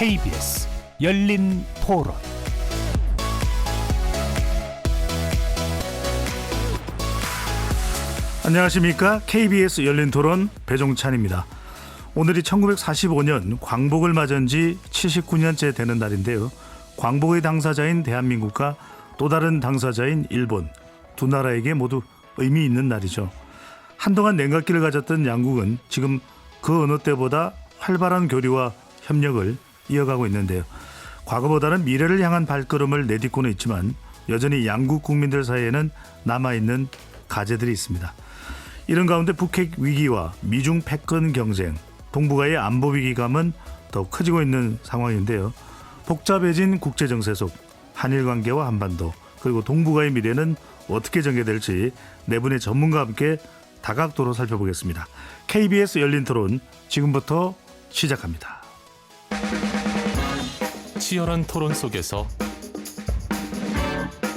KBS 열린 토론. 안녕하십니까. KBS 열린 토론 배종찬입니다. 오늘이 1945년 광복을 맞은 지 79년째 되는 날인데요. 광복의 당사자인 대한민국과 또 다른 당사자인 일본, 두 나라에게 모두 의미 있는 날이죠. 한동안 냉각기를 가졌던 양국은 지금 그 어느 때보다 활발한 교류와 협력을 이어가고 있는데요. 과거보다는 미래를 향한 발걸음을 내딛고는 있지만 여전히 양국 국민들 사이에는 남아있는 과제들이 있습니다. 이런 가운데 북핵 위기와 미중 패권 경쟁, 동북아의 안보 위기감은 더 커지고 있는 상황인데요. 복잡해진 국제정세 속 한일 관계와 한반도, 그리고 동북아의 미래는 어떻게 전개될지 네 분의 전문가와 함께 다각도로 살펴보겠습니다. KBS 열린 토론 지금부터 시작합니다. 치열한 토론 속에서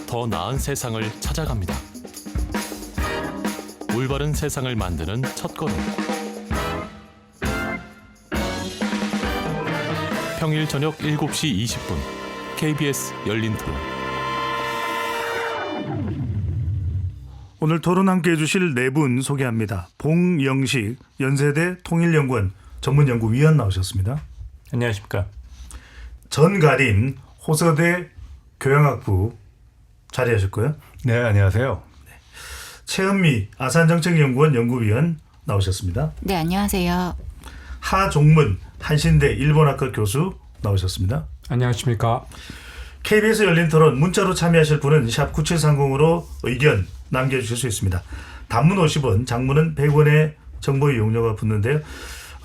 더 나은 세상을 찾아갑니다. 올바른 세상을 만드는 첫걸음. 평일 저녁 7시 20분 KBS 열린 토론. 오늘 토론 함께 해주실 네 분 소개합니다. 봉영식 연세대 통일연구원 전문연구위원 나오셨습니다. 안녕하십니까. 전가림 호서대 교양학부 자리하셨고요. 네, 안녕하세요. 최은미 아산정책연구원 연구위원 나오셨습니다. 네, 안녕하세요. 하종문 한신대 일본학과 교수 나오셨습니다. 안녕하십니까. KBS 열린 토론 문자로 참여하실 분은 샵 9730으로 의견 남겨주실 수 있습니다. 단문 50원, 장문은 100원의 정보 이용료가 붙는데요.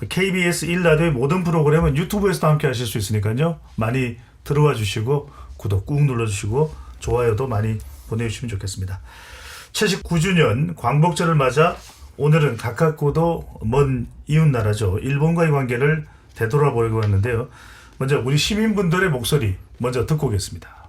KBS 1라디오의 모든 프로그램은 유튜브에서도 함께 하실 수 있으니까요. 많이 들어와 주시고 구독 꾹 눌러주시고 좋아요도 많이 보내주시면 좋겠습니다. 79주년 광복절을 맞아 오늘은 가깝고도 먼 이웃나라죠. 일본과의 관계를 되돌아보려고 하는데요. 먼저 우리 시민분들의 목소리 먼저 듣고 오겠습니다.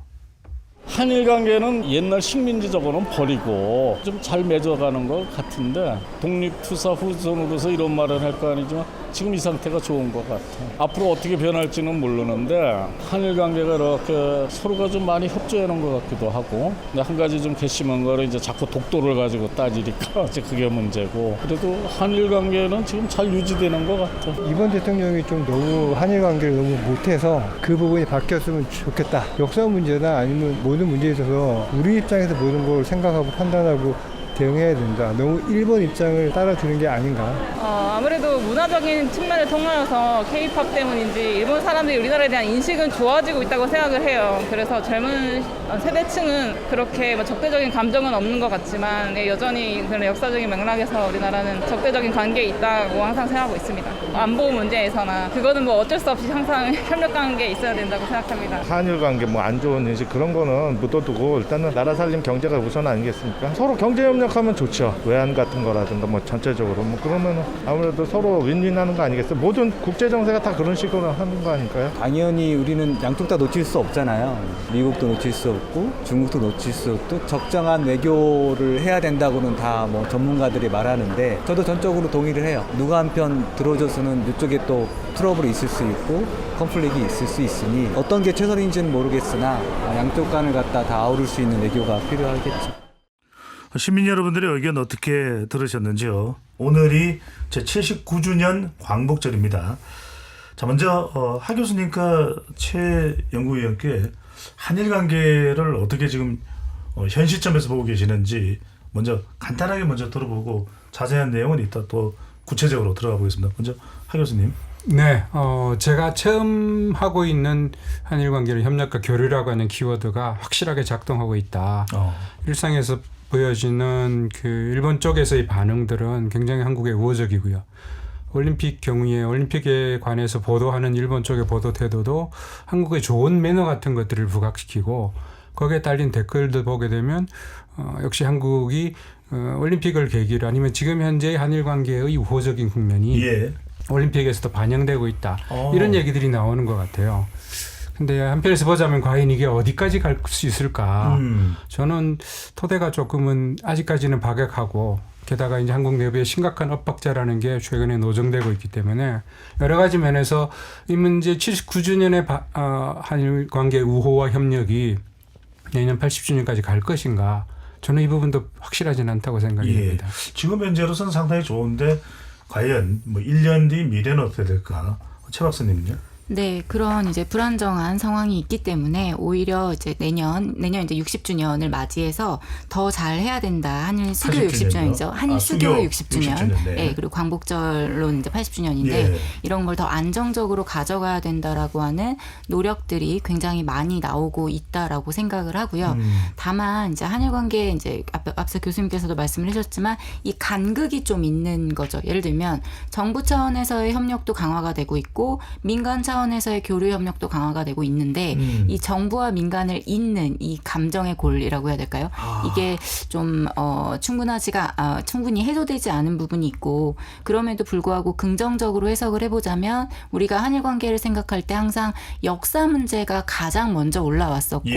한일 관계는 옛날 식민지적으로는 버리고 좀 잘 맺어가는 것 같은데 독립투사 후손으로서 이런 말을 할 거 아니지만 지금 이 상태가 좋은 것 같아. 앞으로 어떻게 변할지는 모르는데 한일 관계가 이렇게 서로가 좀 많이 협조해 놓은 것 같기도 하고, 근데 한 가지 좀 괘씸한 거는 이제 자꾸 독도를 가지고 따지니까 이제 그게 문제고, 그래도 한일 관계는 지금 잘 유지되는 것 같아. 이번 대통령이 좀 너무 한일 관계를 너무 못해서 그 부분이 바뀌었으면 좋겠다. 역사 문제나 아니면 모든 문제에 있어서 우리 입장에서 모든 걸 생각하고 판단하고 대응해야 된다. 너무 일본 입장을 따라주는 게 아닌가. 아무래도 문화적인 측면을 통하여서 K-팝 때문인지 일본 사람들이 우리나라에 대한 인식은 좋아지고 있다고 생각을 해요. 그래서 젊은 세대층은 그렇게 적대적인 감정은 없는 것 같지만 여전히 그런 역사적인 맥락에서 우리나라는 적대적인 관계에 있다고 항상 생각하고 있습니다. 안보 문제에서나 그거는 뭐 어쩔 수 없이 항상 협력 관계에 있어야 된다고 생각합니다. 한일 관계 뭐 안 좋은 인식 그런 거는 묻어두고 일단은 나라 살림 경제가 우선 아니겠습니까? 서로 경제 협력하면 좋죠. 외환 같은 거라든가 뭐 전체적으로 뭐 그러면 아무래도 서로 윈윈하는 거 아니겠어요? 모든 국제 정세가 다 그런 식으로 하는 거 아닐까요? 당연히 우리는 양쪽 다 놓칠 수 없잖아요. 미국도 놓칠 수 없고 중국도 놓칠 수 없고 적정한 외교를 해야 된다고는 다 뭐 전문가들이 말하는데 저도 전적으로 동의를 해요. 누가 한편 들어줘서는 이쪽에 또 트러블이 있을 수 있고 컨플릭이 있을 수 있으니 어떤 게 최선인지는 모르겠으나 양쪽 간을 갖다 다 아우를 수 있는 외교가 필요하겠죠. 시민 여러분들의 의견 어떻게 들으셨는지요? 오늘이 제 79주년 광복절입니다. 자, 먼저 하 교수님과 최 연구위원께 한일 관계를 어떻게 지금 현 시점에서 보고 계시는지 먼저 간단하게 먼저 들어보고 자세한 내용은 이따 또 구체적으로 들어가 보겠습니다. 먼저 하 교수님. 네, 제가 체험하고 있는 한일 관계를 협력과 교류라고 하는 키워드가 확실하게 작동하고 있다. 일상에서 보여지는 그 일본 쪽에서의 반응들은 굉장히 한국에 우호적이고요. 올림픽 경우에 올림픽에 관해서 보도하는 일본 쪽의 보도 태도도 한국의 좋은 매너 같은 것들을 부각시키고 거기에 딸린 댓글들 보게 되면 역시 한국이 올림픽을 계기로 아니면 지금 현재 한일 관계의 우호적인 국면이 올림픽에서도 반영되고 있다. 이런 얘기들이 나오는 것 같아요. 근데 한편에서 보자면 과연 이게 어디까지 갈 수 있을까? 저는 토대가 조금은 아직까지는 박약하고 게다가 이제 한국 내부에 심각한 엇박자라는 게 최근에 노정되고 있기 때문에 여러 가지 면에서 이 문제 79주년의 한일 관계 우호와 협력이 내년 80주년까지 갈 것인가? 저는 이 부분도 확실하지는 않다고 생각이 됩니다. 지금 현재로서는 상당히 좋은데 과연 뭐 1년 뒤 미래는 어떻게 될까? 최 박사님은요? 네, 그런 이제 불안정한 상황이 있기 때문에 오히려 이제 내년 이제 60주년을 맞이해서 더 잘 해야 된다. 한일 수교 60주년이죠. 한일 수교 60주년. 네. 그리고 광복절로 이제 80주년인데 이런 걸 더 안정적으로 가져가야 된다라고 하는 노력들이 굉장히 많이 나오고 있다라고 생각을 하고요. 다만 이제 한일 관계 이제 앞서 교수님께서도 말씀을 해주셨지만 이 간극이 좀 있는 거죠. 예를 들면 정부 차원에서의 협력도 강화가 되고 있고 민간 차원에서의 교류 협력도 강화가 되고 있는데 이 정부와 민간을 잇는 이 감정의 골이라고 해야 될까요? 이게 좀 충분히 해소되지 않은 부분이 있고 그럼에도 불구하고 긍정적으로 해석을 해보자면 우리가 한일 관계를 생각할 때 항상 역사 문제가 가장 먼저 올라왔었고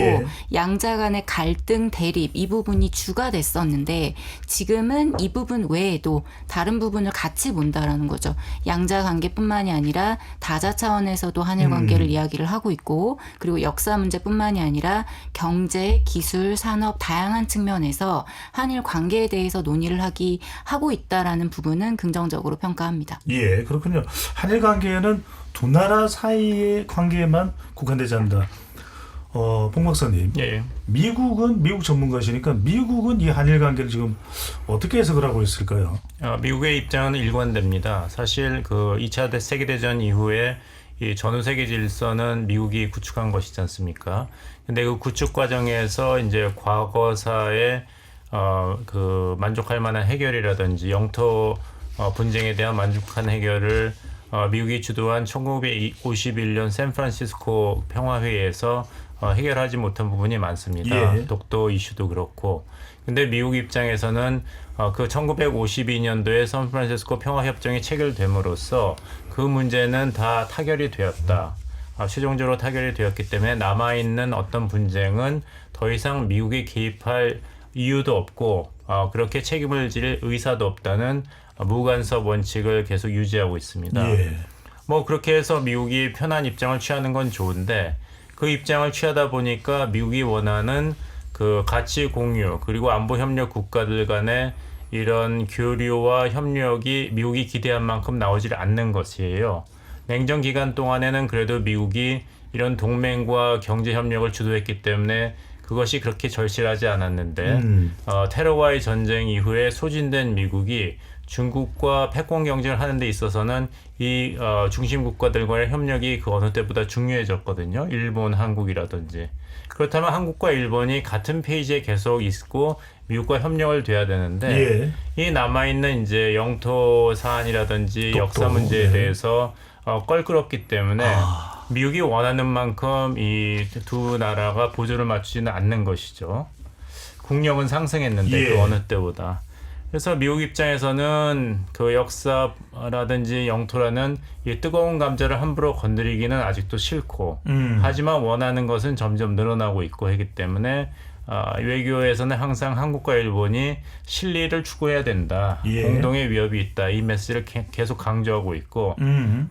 양자 간의 갈등, 대립 이 부분이 주가 됐었는데 지금은 이 부분 외에도 다른 부분을 같이 본다라는 거죠. 양자 관계뿐만이 아니라 다자 차원에서도 한일 관계를 이야기를 하고 있고 그리고 역사 문제뿐만이 아니라 경제, 기술, 산업 다양한 측면에서 한일 관계에 대해서 논의를 하고 있다라는 부분은 긍정적으로 평가합니다. 예, 그렇군요. 한일 관계는 두 나라 사이의 관계에만 국한되지 않는다. 봉 박사님, 미국 전문가시니까 미국은 이 한일 관계를 지금 어떻게 해석을 하고 있을까요? 미국의 입장은 일관됩니다. 사실 그 2차 세계대전 이후에 이 전후 세계 질서는 미국이 구축한 것이지 않습니까? 근데 그 구축 과정에서 이제 과거사의 그 만족할 만한 해결이라든지 영토 분쟁에 대한 만족한 해결을 미국이 주도한 1951년 샌프란시스코 평화회의에서 해결하지 못한 부분이 많습니다. 독도 이슈도 그렇고. 근데 미국 입장에서는 그 1952년도에 샌프란시스코 평화협정이 체결됨으로써 그 문제는 다 타결이 되었다. 최종적으로 타결이 되었기 때문에 남아있는 어떤 분쟁은 더 이상 미국이 개입할 이유도 없고 그렇게 책임을 질 의사도 없다는 무간섭 원칙을 계속 유지하고 있습니다. 뭐 그렇게 해서 미국이 편한 입장을 취하는 건 좋은데 그 입장을 취하다 보니까 미국이 원하는 그 가치 공유 그리고 안보 협력 국가들 간의 이런 교류와 협력이 미국이 기대한 만큼 나오질 않는 것이에요. 냉전 기간 동안에는 그래도 미국이 이런 동맹과 경제 협력을 주도했기 때문에 그것이 그렇게 절실하지 않았는데 테러와의 전쟁 이후에 소진된 미국이 중국과 패권 경쟁을 하는 데 있어서는 이 중심 국가들과의 협력이 그 어느 때보다 중요해졌거든요. 일본, 한국이라든지. 그렇다면 한국과 일본이 같은 페이지에 계속 있고 미국과 협력을 돼야 되는데 이 남아있는 이제 영토 사안이라든지 역사 문제에 대해서 껄끄럽기 때문에 미국이 원하는 만큼 이 두 나라가 보조를 맞추지는 않는 것이죠. 국력은 상승했는데 그 어느 때보다. 그래서 미국 입장에서는 그 역사라든지 영토라는 이 뜨거운 감자를 함부로 건드리기는 아직도 싫고 하지만 원하는 것은 점점 늘어나고 있고 하기 때문에 외교에서는 항상 한국과 일본이 실리를 추구해야 된다. 공동의 위협이 있다. 이 메시지를 계속 강조하고 있고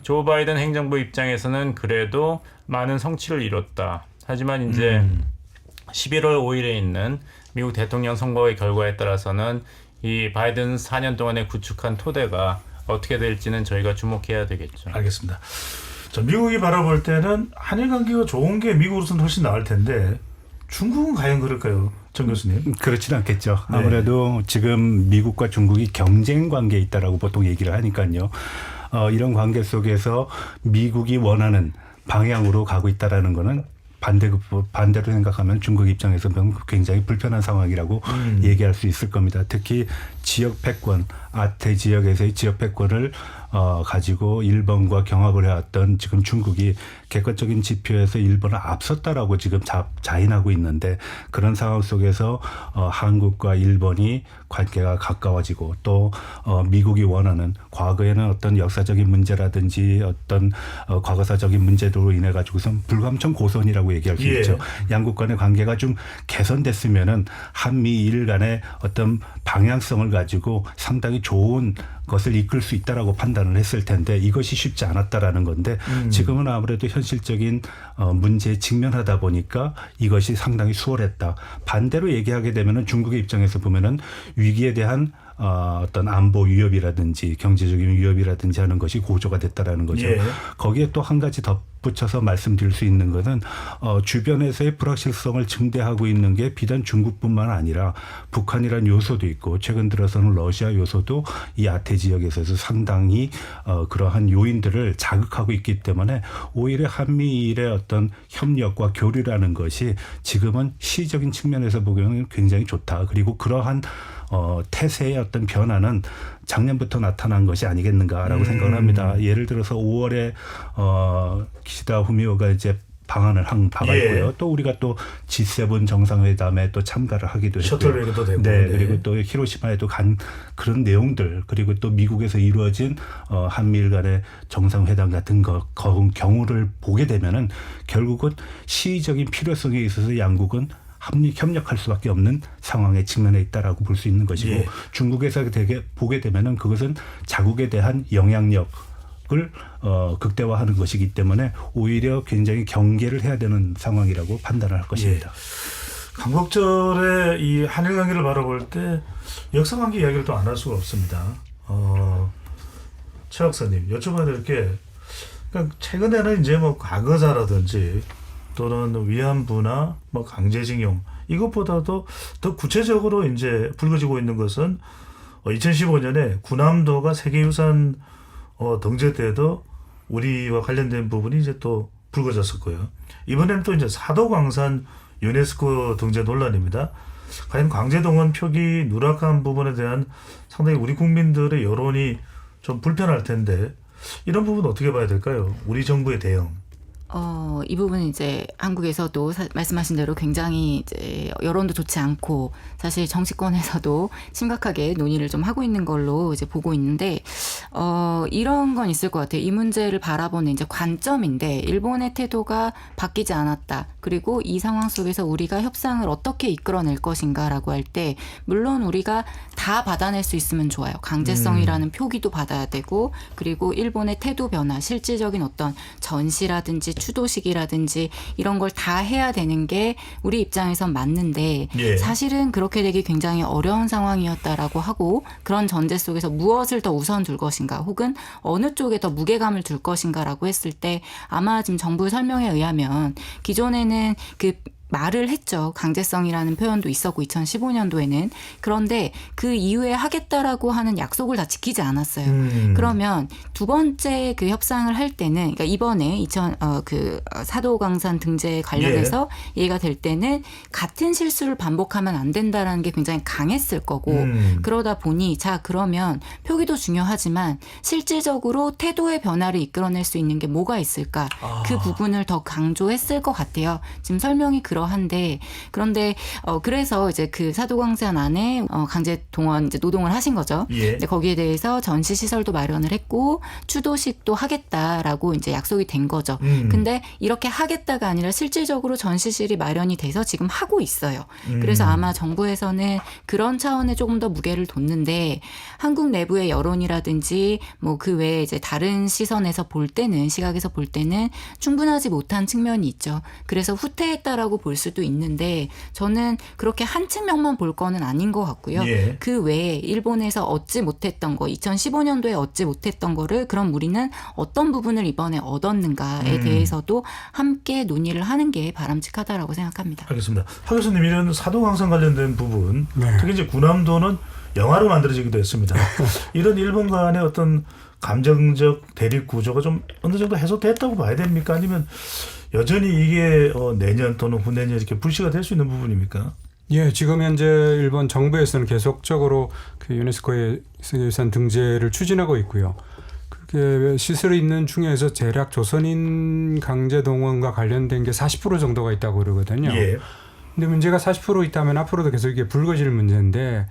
조 바이든 행정부 입장에서는 그래도 많은 성취를 이뤘다. 하지만 이제 11월 5일에 있는 미국 대통령 선거의 결과에 따라서는 이 바이든 4년 동안에 구축한 토대가 어떻게 될지는 저희가 주목해야 되겠죠. 알겠습니다. 자, 미국이 바라볼 때는 한일 관계가 좋은 게 미국으로서는 훨씬 나을 텐데 중국은 과연 그럴까요? 정 교수님. 그렇지는 않겠죠. 아무래도 지금 미국과 중국이 경쟁 관계에 있다라고 보통 얘기를 하니까요. 이런 관계 속에서 미국이 원하는 방향으로 가고 있다라는 거는 반대로 생각하면 중국 입장에서 굉장히 불편한 상황이라고 얘기할 수 있을 겁니다. 특히 지역 패권, 아태 지역에서의 지역 패권을 가지고 일본과 경합을 해왔던 지금 중국이 객관적인 지표에서 일본을 앞섰다라고 지금 자인하고 있는데 그런 상황 속에서 한국과 일본이 관계가 가까워지고 또 미국이 원하는 과거에는 어떤 역사적인 문제라든지 어떤 과거사적인 문제로 인해 가지고선 불감청 고선이라고 얘기할 수 있죠. 양국 간의 관계가 좀 개선됐으면은 한미일 간의 어떤 방향성을 가지고 상당히 좋은 것을 이끌 수 있다라고 판단을 했을 텐데 이것이 쉽지 않았다라는 건데 지금은 아무래도 현실적인 문제에 직면하다 보니까 이것이 상당히 수월했다. 반대로 얘기하게 되면은 중국의 입장에서 보면은 위기에 대한 어떤 안보 위협이라든지 경제적인 위협이라든지 하는 것이 고조가 됐다라는 거죠. 거기에 또 한 가지 덧붙여서 말씀드릴 수 있는 것은 주변에서의 불확실성을 증대하고 있는 게 비단 중국뿐만 아니라 북한이라는 요소도 있고 최근 들어서는 러시아 요소도 이 아태 지역에서 상당히 그러한 요인들을 자극하고 있기 때문에 오히려 한미일의 어떤 협력과 교류라는 것이 지금은 시적인 측면에서 보기에는 굉장히 좋다. 그리고 그러한 태세의 어떤 변화는 작년부터 나타난 것이 아니겠는가라고 생각을 합니다. 예를 들어서 5월에 기시다 후미오가 이제 방한을 한 바가 있고요. 또 우리가 또 G7 정상회담에 또 참가를 하기도 했고요. 셔틀웨이도 되고. 네, 그리고 또 히로시마에도 간 그런 내용들 그리고 또 미국에서 이루어진 한미일 간의 정상회담 같은 경우를 보게 되면은 결국은 시의적인 필요성에 있어서 양국은 협력할 수밖에 없는 상황에 직면해 있다라고 볼 수 있는 것이고 중국에서 보게 되면은 그것은 자국에 대한 영향력을 극대화하는 것이기 때문에 오히려 굉장히 경계를 해야 되는 상황이라고 판단을 할 것입니다. 광복절에 이 한일 관계를 바라볼 때 역사 관계 이야기를 또 안 할 수가 없습니다. 최 박사님 여쭤봐야 될 게 그러니까 최근에는 이제 뭐 과거사라든지 또는 위안부나 뭐 강제징용 이것보다도 더 구체적으로 이제 불거지고 있는 것은 2015년에 구남도가 세계유산 등재 때도 우리와 관련된 부분이 이제 또 불거졌었고요. 이번에는 또 이제 사도광산 유네스코 등재 논란입니다. 과연 강제동원 표기 누락한 부분에 대한 상당히 우리 국민들의 여론이 좀 불편할 텐데 이런 부분 어떻게 봐야 될까요? 우리 정부의 대응. 이 부분은 이제 한국에서도 말씀하신 대로 굉장히 이제 여론도 좋지 않고 사실 정치권에서도 심각하게 논의를 좀 하고 있는 걸로 이제 보고 있는데 이런 건 있을 것 같아요. 이 문제를 바라보는 이제 관점인데 일본의 태도가 바뀌지 않았다. 그리고 이 상황 속에서 우리가 협상을 어떻게 이끌어낼 것인가라고 할 때 물론 우리가 다 받아낼 수 있으면 좋아요. 강제성이라는 표기도 받아야 되고 그리고 일본의 태도 변화, 실질적인 어떤 전시라든지 추도식이라든지 이런 걸 다 해야 되는 게 우리 입장에선 맞는데 사실은 그렇게 되기 굉장히 어려운 상황이었다라고 하고 그런 전제 속에서 무엇을 더 우선 둘 것인가 혹은 어느 쪽에 더 무게감을 둘 것인가라고 했을 때 아마 지금 정부 설명에 의하면 기존에는 그 말을 했죠. 강제성이라는 표현도 있었고 2015년도에는. 그런데 그 이후에 하겠다라고 하는 약속을 다 지키지 않았어요. 그러면 두 번째 그 협상을 할 때는 그러니까 이번에 그 사도광산 등재 관련해서 얘기가 될 때는 같은 실수를 반복하면 안 된다라는 게 굉장히 강했을 거고 그러다 보니 자 그러면 표기도 중요하지만 실질적으로 태도의 변화를 이끌어낼 수 있는 게 뭐가 있을까? 그 부분을 더 강조했을 것 같아요. 지금 설명이 그러한데 그런데 그래서 이제 그 사도광산 안에 강제 동원 이제 노동을 하신 거죠. 이제 거기에 대해서 전시 시설도 마련을 했고 추도식도 하겠다라고 이제 약속이 된 거죠. 근데 이렇게 하겠다가 아니라 실질적으로 전시실이 마련이 돼서 지금 하고 있어요. 그래서 아마 정부에서는 그런 차원에 조금 더 무게를 뒀는데 한국 내부의 여론이라든지 뭐 그 외에 이제 다른 시선에서 볼 때는 시각에서 볼 때는 충분하지 못한 측면이 있죠. 그래서 후퇴했다라고 볼 수도 있는데 저는 그렇게 한 측면만 볼 거는 아닌 것 같고요. 그 외에 일본에서 얻지 못했던 거 2015년도에 얻지 못했던 거를 그럼 우리는 어떤 부분을 이번에 얻었는가에 대해서도 함께 논의를 하는 게 바람직하다라고 생각합니다. 알겠습니다. 하 교수님 이런 사도광산 관련된 부분 특히 이제 구남도는 영화로 만들어지기도 했습니다. 이런 일본 간의 어떤 감정적 대립 구조가 좀 어느 정도 해소됐다고 봐야 됩니까? 아니면 여전히 이게 내년 또는 후내년 이렇게 불씨가 될 수 있는 부분입니까? 예, 지금 현재 일본 정부에서는 계속적으로 그 유네스코의 세계유산 등재를 추진하고 있고요. 그 그게 시설이 있는 중에서 대략 조선인 강제 동원과 관련된 게 40% 정도가 있다고 그러거든요. 예. 근데 문제가 40% 있다면 앞으로도 계속 이게 불거질 문제인데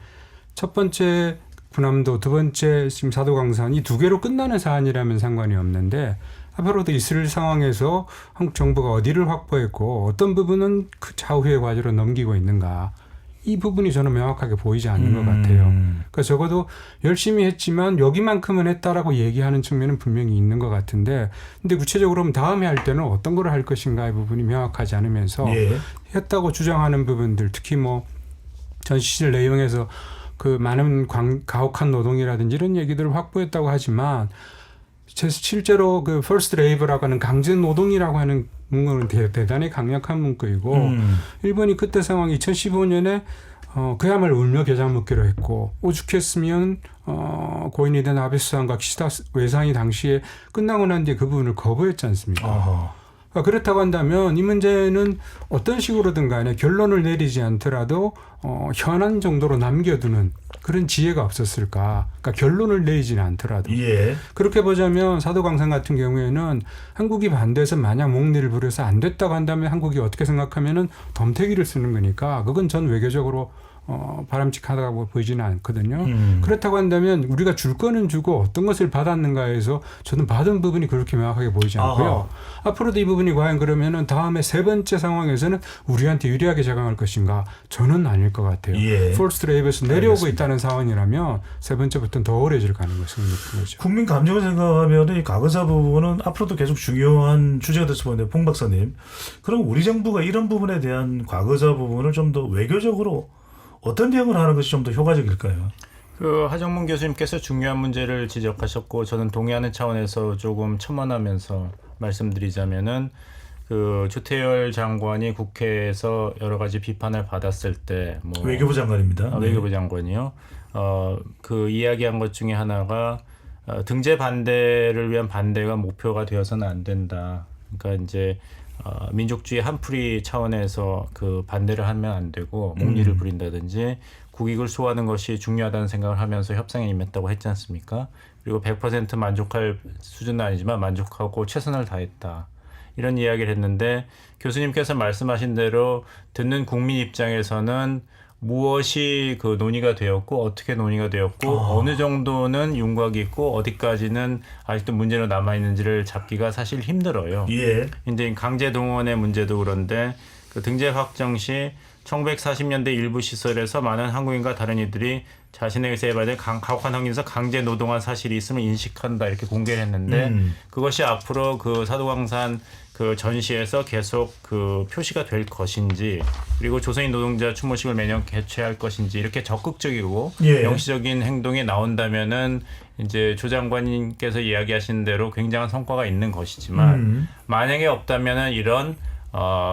첫 번째 군함도 두 번째 지금 사도광산 이 두 개로 끝나는 사안이라면 상관이 없는데 앞으로도 있을 상황에서 한국 정부가 어디를 확보했고 어떤 부분은 그 차후의 과제로 넘기고 있는가 이 부분이 저는 명확하게 보이지 않는 것 같아요. 그러니까 적어도 열심히 했지만 여기만큼은 했다라고 얘기하는 측면은 분명히 있는 것 같은데 근데 구체적으로 그럼 다음에 할 때는 어떤 걸 할 것인가의 부분이 명확하지 않으면서 예. 했다고 주장하는 부분들 특히 뭐 전시실 내용에서 그 많은 가혹한 노동이라든지 이런 얘기들을 확보했다고 하지만 실제로 그 퍼스트 레이버라고 하는 강제 노동이라고 하는 문구는 대단히 강력한 문구이고 일본이 그때 상황 2015년에 그야말로 울며 겨자 먹기로 했고 오죽했으면 고인이 된 아베 수상과 기시다 외상이 당시에 끝나고 난 뒤에 그 부분을 거부했지 않습니까? 그렇다고 한다면 이 문제는 어떤 식으로든 간에 결론을 내리지 않더라도 현안 정도로 남겨두는 그런 지혜가 없었을까. 그러니까 결론을 내리지는 않더라도. 예. 그렇게 보자면 사도광산 같은 경우에는 한국이 반대해서 만약 목리를 부려서 안 됐다고 한다면 한국이 어떻게 생각하면은 덤태기를 쓰는 거니까 그건 전 외교적으로 바람직하다고 보이지는 않거든요. 그렇다고 한다면 우리가 줄 거는 주고 어떤 것을 받았는가에서 저는 받은 부분이 그렇게 명확하게 보이지 않고요. 앞으로도 이 부분이 과연 그러면은 다음에 세 번째 상황에서는 우리한테 유리하게 작용할 것인가? 저는 아닐 것 같아요. 예. 폴스트 레이브에서 내려오고 있다는 상황이라면 세 번째부터는 더 오래질 가능성이 높은 거죠. 국민 감정을 생각하면 이 과거사 부분은 앞으로도 계속 중요한 주제가 됐을 텐데 봉 박사님. 그럼 우리 정부가 이런 부분에 대한 과거사 부분을 좀 더 외교적으로 어떤 대응을 하는 것이 좀 더 효과적일까요? 그 하정문 교수님께서 중요한 문제를 지적하셨고 저는 동의하는 차원에서 조금 첨언하면서 말씀드리자면은 그 조태열 장관이 국회에서 여러 가지 비판을 받았을 때 뭐 외교부 장관입니다. 외교부 장관이요. 그 이야기한 것 중에 하나가 등재 반대를 위한 반대가 목표가 되어서는 안 된다. 그러니까 이제 민족주의 한풀이 차원에서 그 반대를 하면 안 되고 목리를 부린다든지 국익을 수호하는 것이 중요하다는 생각을 하면서 협상에 임했다고 했지 않습니까? 그리고 100% 만족할 수준은 아니지만 만족하고 최선을 다했다. 이런 이야기를 했는데 교수님께서 말씀하신 대로 듣는 국민 입장에서는 무엇이 그 논의가 되었고 어떻게 논의가 되었고 어느 정도는 윤곽이 있고 어디까지는 아직도 문제로 남아있는지를 잡기가 사실 힘들어요. 예. 이제 강제 동원의 문제도 그런데 그 등재 확정 시 1940년대 일부 시설에서 많은 한국인과 다른 이들이 자신의 의사에 반해 가혹한 환경에서 강제 노동한 사실이 있음을 인식한다 이렇게 공개를 했는데 그것이 앞으로 그 사도광산 그 전시에서 계속 그 표시가 될 것인지 그리고 조선인 노동자 추모식을 매년 개최할 것인지 이렇게 적극적이고 명시적인 행동이 나온다면은 이제 조 장관님께서 이야기하신 대로 굉장한 성과가 있는 것이지만 만약에 없다면은 이런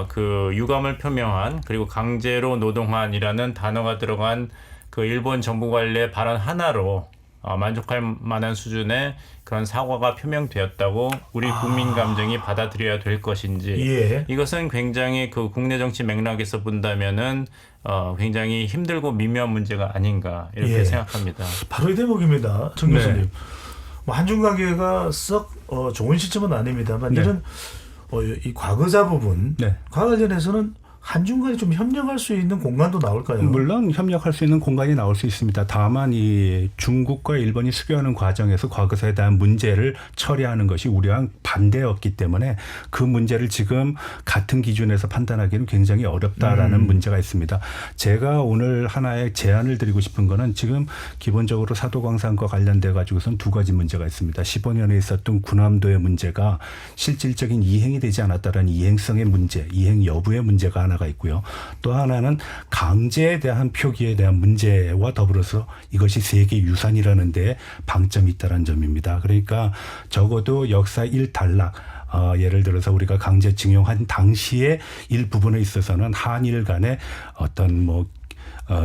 그 유감을 표명한 그리고 강제로 노동한이라는 단어가 들어간 그 일본 정부 관리의 발언 하나로 만족할 만한 수준의 그런 사과가 표명되었다고 우리 국민 감정이 받아들여야 될 것인지 이것은 굉장히 그 국내 정치 맥락에서 본다면은 굉장히 힘들고 미묘한 문제가 아닌가 이렇게 생각합니다. 바로 이 대목입니다. 정 교수님. 뭐 한중 관계가 썩 좋은 시점은 아닙니다만 이런 이 과거사 부분 관련해서는 한중 간에 좀 협력할 수 있는 공간도 나올까요? 물론 협력할 수 있는 공간이 나올 수 있습니다. 다만 이 중국과 일본이 수교하는 과정에서 과거사에 대한 문제를 처리하는 것이 우리와 반대였기 때문에 그 문제를 지금 같은 기준에서 판단하기는 굉장히 어렵다라는 문제가 있습니다. 제가 오늘 하나의 제안을 드리고 싶은 거는 지금 기본적으로 사도광산과 관련돼 가지고선 두 가지 문제가 있습니다. 15년에 있었던 군함도의 문제가 실질적인 이행이 되지 않았다라는 이행성의 문제, 이행 여부의 문제가 하나가 있고요. 또 하나는 강제에 대한 표기에 대한 문제와 더불어서 이것이 세계 유산이라는 데 방점이 있다는 점입니다. 그러니까 적어도 역사 일단락 예를 들어서 우리가 강제징용한 당시의 일부분에 있어서는 한일 간의 어떤 뭐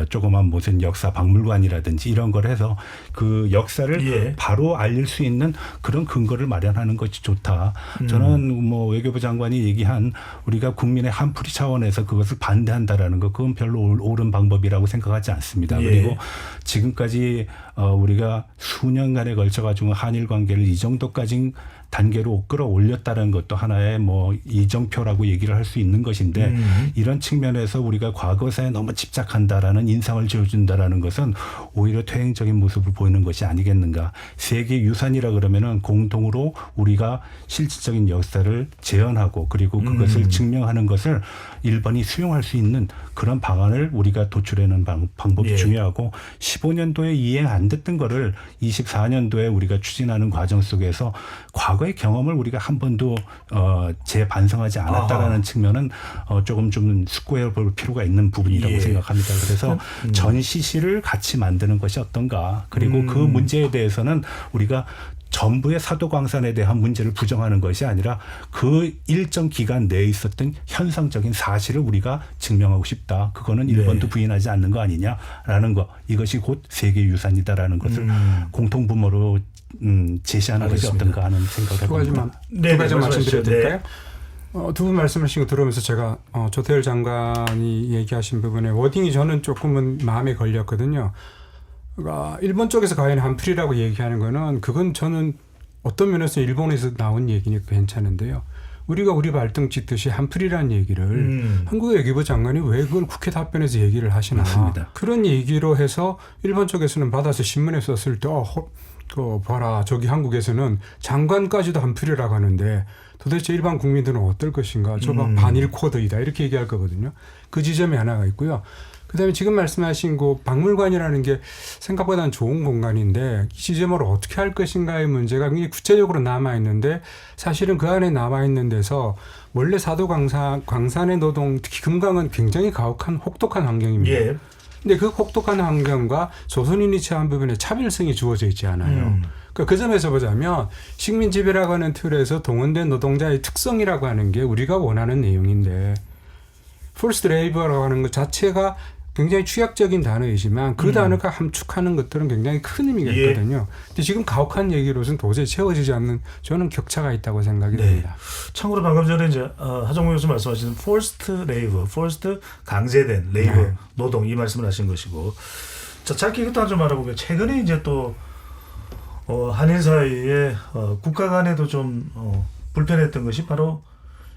조그만 무슨 역사 박물관이라든지 이런 걸 해서 그 역사를 예. 바로 알릴 수 있는 그런 근거를 마련하는 것이 좋다. 저는 뭐 외교부 장관이 얘기한 우리가 국민의 한풀이 차원에서 그것을 반대한다라는 것, 그건 별로 옳은 방법이라고 생각하지 않습니다. 예. 그리고 지금까지 우리가 수년간에 걸쳐 가지고 한일 관계를 이 정도까지 단계로 끌어올렸다는 것도 하나의 뭐 이정표라고 얘기를 할 수 있는 것인데 이런 측면에서 우리가 과거사에 너무 집착한다라는 인상을 지어준다라는 것은 오히려 퇴행적인 모습을 보이는 것이 아니겠는가. 세계 유산이라 그러면은 공동으로 우리가 실질적인 역사를 재현하고 그리고 그것을 증명하는 것을 일본이 수용할 수 있는 그런 방안을 우리가 도출하는 방법이 예. 중요하고 15년도에 이행 안 됐던 거를 24년도에 우리가 추진하는 과정 속에서 과거의 경험을 우리가 한 번도 재반성하지 않았다라는 측면은 조금 좀 숙고해 볼 필요가 있는 부분이라고 예. 생각합니다. 그래서 전 시시를 같이 만드는 것이 어떤가. 그리고 그 문제에 대해서는 우리가 전부의 사도광산에 대한 문제를 부정하는 것이 아니라 그 일정 기간 내에 있었던 현상적인 사실을 우리가 증명하고 싶다. 그거는 일본도 부인하지 않는 거 아니냐라는 거. 이것이 곧 세계유산이다라는 것을 공통분모로 제시하는 것이 어떤가 하는 생각을 해봅니다. 두 가지만 말씀드려도 될까요? 두 분 말씀하신 거 들으면서 제가 조태열 장관이 얘기하신 부분에 워딩이 저는 조금은 마음에 걸렸거든요. 그러니까 일본 쪽에서 과연 한풀이라고 얘기하는 거는 그건 저는 어떤 면에서 일본에서 나온 얘기니까 괜찮은데요. 우리가 우리 발등 찢듯이 한풀이라는 얘기를 한국의 외교부 장관이 왜 그걸 국회 답변에서 얘기를 하시나. 맞습니다. 그런 얘기로 해서 일본 쪽에서는 받아서 신문에 썼을 때 봐라 저기 한국에서는 장관까지도 한풀이라고 하는데 도대체 일반 국민들은 어떨 것인가. 저거 반일 코드이다 이렇게 얘기할 거거든요. 그 지점이 하나가 있고요. 그다음에 지금 말씀하신 그 박물관이라는 게 생각보다는 좋은 공간인데 이 지점을 어떻게 할 것인가의 문제가 굉장히 구체적으로 남아있는데 사실은 그 안에 남아있는 데서 원래 광산의 노동 특히 금강은 굉장히 가혹한 혹독한 환경입니다. 예. 근데 그 혹독한 환경과 조선인이 처한 부분에 차별성이 주어져 있지 않아요. 그러니까 그 점에서 보자면 식민지배라고 하는 틀에서 동원된 노동자의 특성이라고 하는 게 우리가 원하는 내용인데 Forced Labor라고 하는 것 자체가 굉장히 취약적인 단어이지만 그 단어가 함축하는 것들은 굉장히 큰 의미가 있거든요. 근데 지금 가혹한 얘기로서는 도저히 채워지지 않는 저는 격차가 있다고 생각이 됩니다. 참고로 방금 전에 이제 하정우 교수 말씀하신 forced labor, forced 강제된 labor, 노동 이 말씀을 하신 것이고, 자 짧게 이것도 한 좀 알아보면 최근에 이제 또 한일 사이에 국가 간에도 좀 불편했던 것이 바로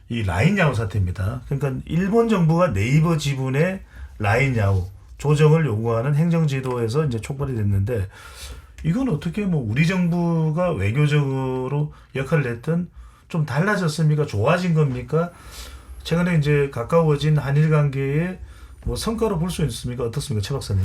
이 라인 야후 사태입니다. 그러니까 일본 정부가 네이버 지분의 라인 야후 조정을 요구하는 행정지도에서 이제 촉발이 됐는데 이건 어떻게 뭐 우리 정부가 외교적으로 역할을 했던 좀 달라졌습니까? 좋아진 겁니까? 최근에 이제 가까워진 한일 관계의 뭐 성과로 볼 수 있습니까? 어떻습니까, 최 박사님?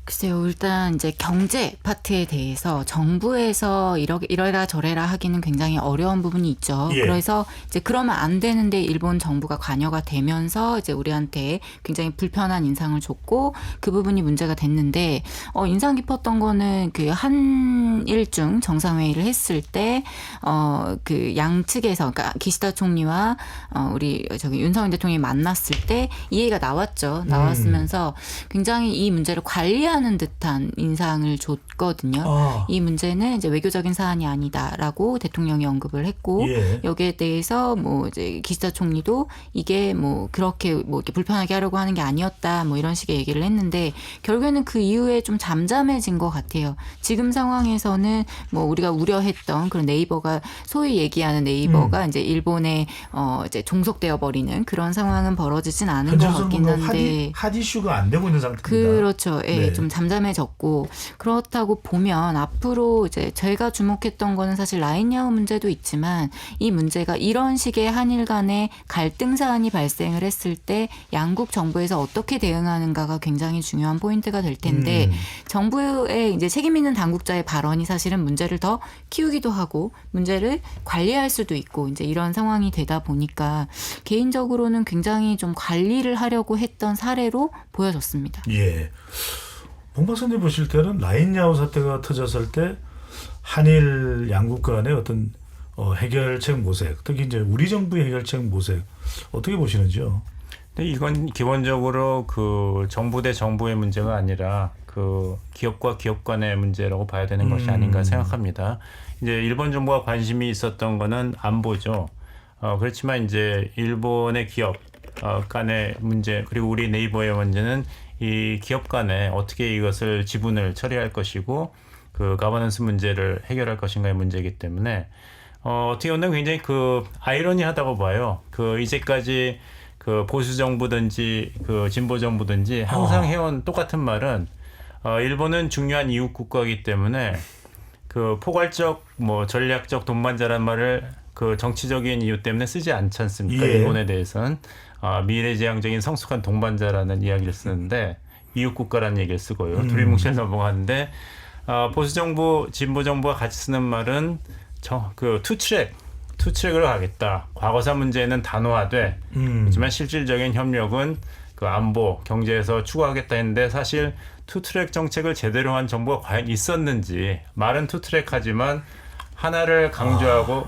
글쎄요, 일단 이제 경제 파트에 대해서 정부에서 이러라 저래라 하기는 굉장히 어려운 부분이 있죠. 예. 그래서 이제 그러면 안 되는데 일본 정부가 관여가 되면서 이제 우리한테 굉장히 불편한 인상을 줬고 그 부분이 문제가 됐는데 인상 깊었던 거는 그 한일중 정상회의를 했을 때 그 양측에서 그러니까 기시다 총리와 우리 윤석열 대통령이 만났을 때 이 얘기가 나왔죠. 나왔으면서 굉장히 이 문제를 관리하는 듯한 인상을 줬거든요. 이 문제는 이제 외교적인 사안이 아니다라고 대통령이 언급을 했고 여기에 대해서 뭐 이제 기시다 총리도 이게 뭐 그렇게 뭐 이렇게 불편하게 하려고 하는 게 아니었다 뭐 이런 식의 얘기를 했는데 결국에는 그 이후에 좀 잠잠해진 것 같아요. 지금 상황에서는 뭐 우리가 우려했던 그런 네이버가 소위 얘기하는 네이버가 이제 일본에 이제 종속되어 버리는 그런 상황은 벌어지진 않은 것 같긴 한데 핫 이슈가 안 되고 있는 상태입니다. 그렇죠. 예, 좀 잠잠해졌고 그렇다고 보면 앞으로 이제 저희가 주목했던 거는 사실 라인 야후 문제도 있지만 이 문제가 이런 식의 한일 간의 갈등 사안이 발생을 했을 때 양국 정부에서 어떻게 대응하는가가 굉장히 중요한 포인트가 될 텐데 정부의 이제 책임 있는 당국자의 발언이 사실은 문제를 더 키우기도 하고 문제를 관리할 수도 있고 이제 이런 상황이 되다 보니까 개인적으로는 굉장히 좀 관리를 하려고 했던 사례로 보여졌습니다. 예. 봉 박사님 보실 때는 라인 야후 사태가 터졌을 때 한일 양국 간의 어떤 해결책 모색, 특히 이제 우리 정부의 해결책 모색 어떻게 보시는지요? 근데 이건 기본적으로 그 정부 대 정부의 문제가 아니라 그 기업과 기업 간의 문제라고 봐야 되는 것이 아닌가 생각합니다. 이제 일본 정부가 관심이 있었던 거는 안보죠. 그렇지만 이제 일본의 기업 간의 문제 그리고 우리 네이버의 문제는 이 기업 간에 어떻게 이것을 지분을 처리할 것이고 그 가버넌스 문제를 해결할 것인가의 문제이기 때문에 어떻게 보면 굉장히 그 아이러니하다고 봐요. 그 이제까지 그 보수 정부든지 그 진보 정부든지 항상 해온 똑같은 말은 일본은 중요한 이웃 국가이기 때문에 그 포괄적 뭐 전략적 동반자란 말을 그 정치적인 이유 때문에 쓰지 않지 않습니까? 예. 일본에 대해서는 미래지향적인 성숙한 동반자라는 이야기를 쓰는데 이웃 국가라는 얘기를 쓰고요. 두리뭉실 넘어가는데 보수 정부, 진보 정부가 같이 쓰는 말은 그 투트랙으로 가겠다. 과거사 문제는 단호하되 하지만 실질적인 협력은 그 안보, 경제에서 추구하겠다 했는데 사실 투트랙 정책을 제대로 한 정부가 과연 있었는지 말은 투트랙 하지만 하나를 강조하고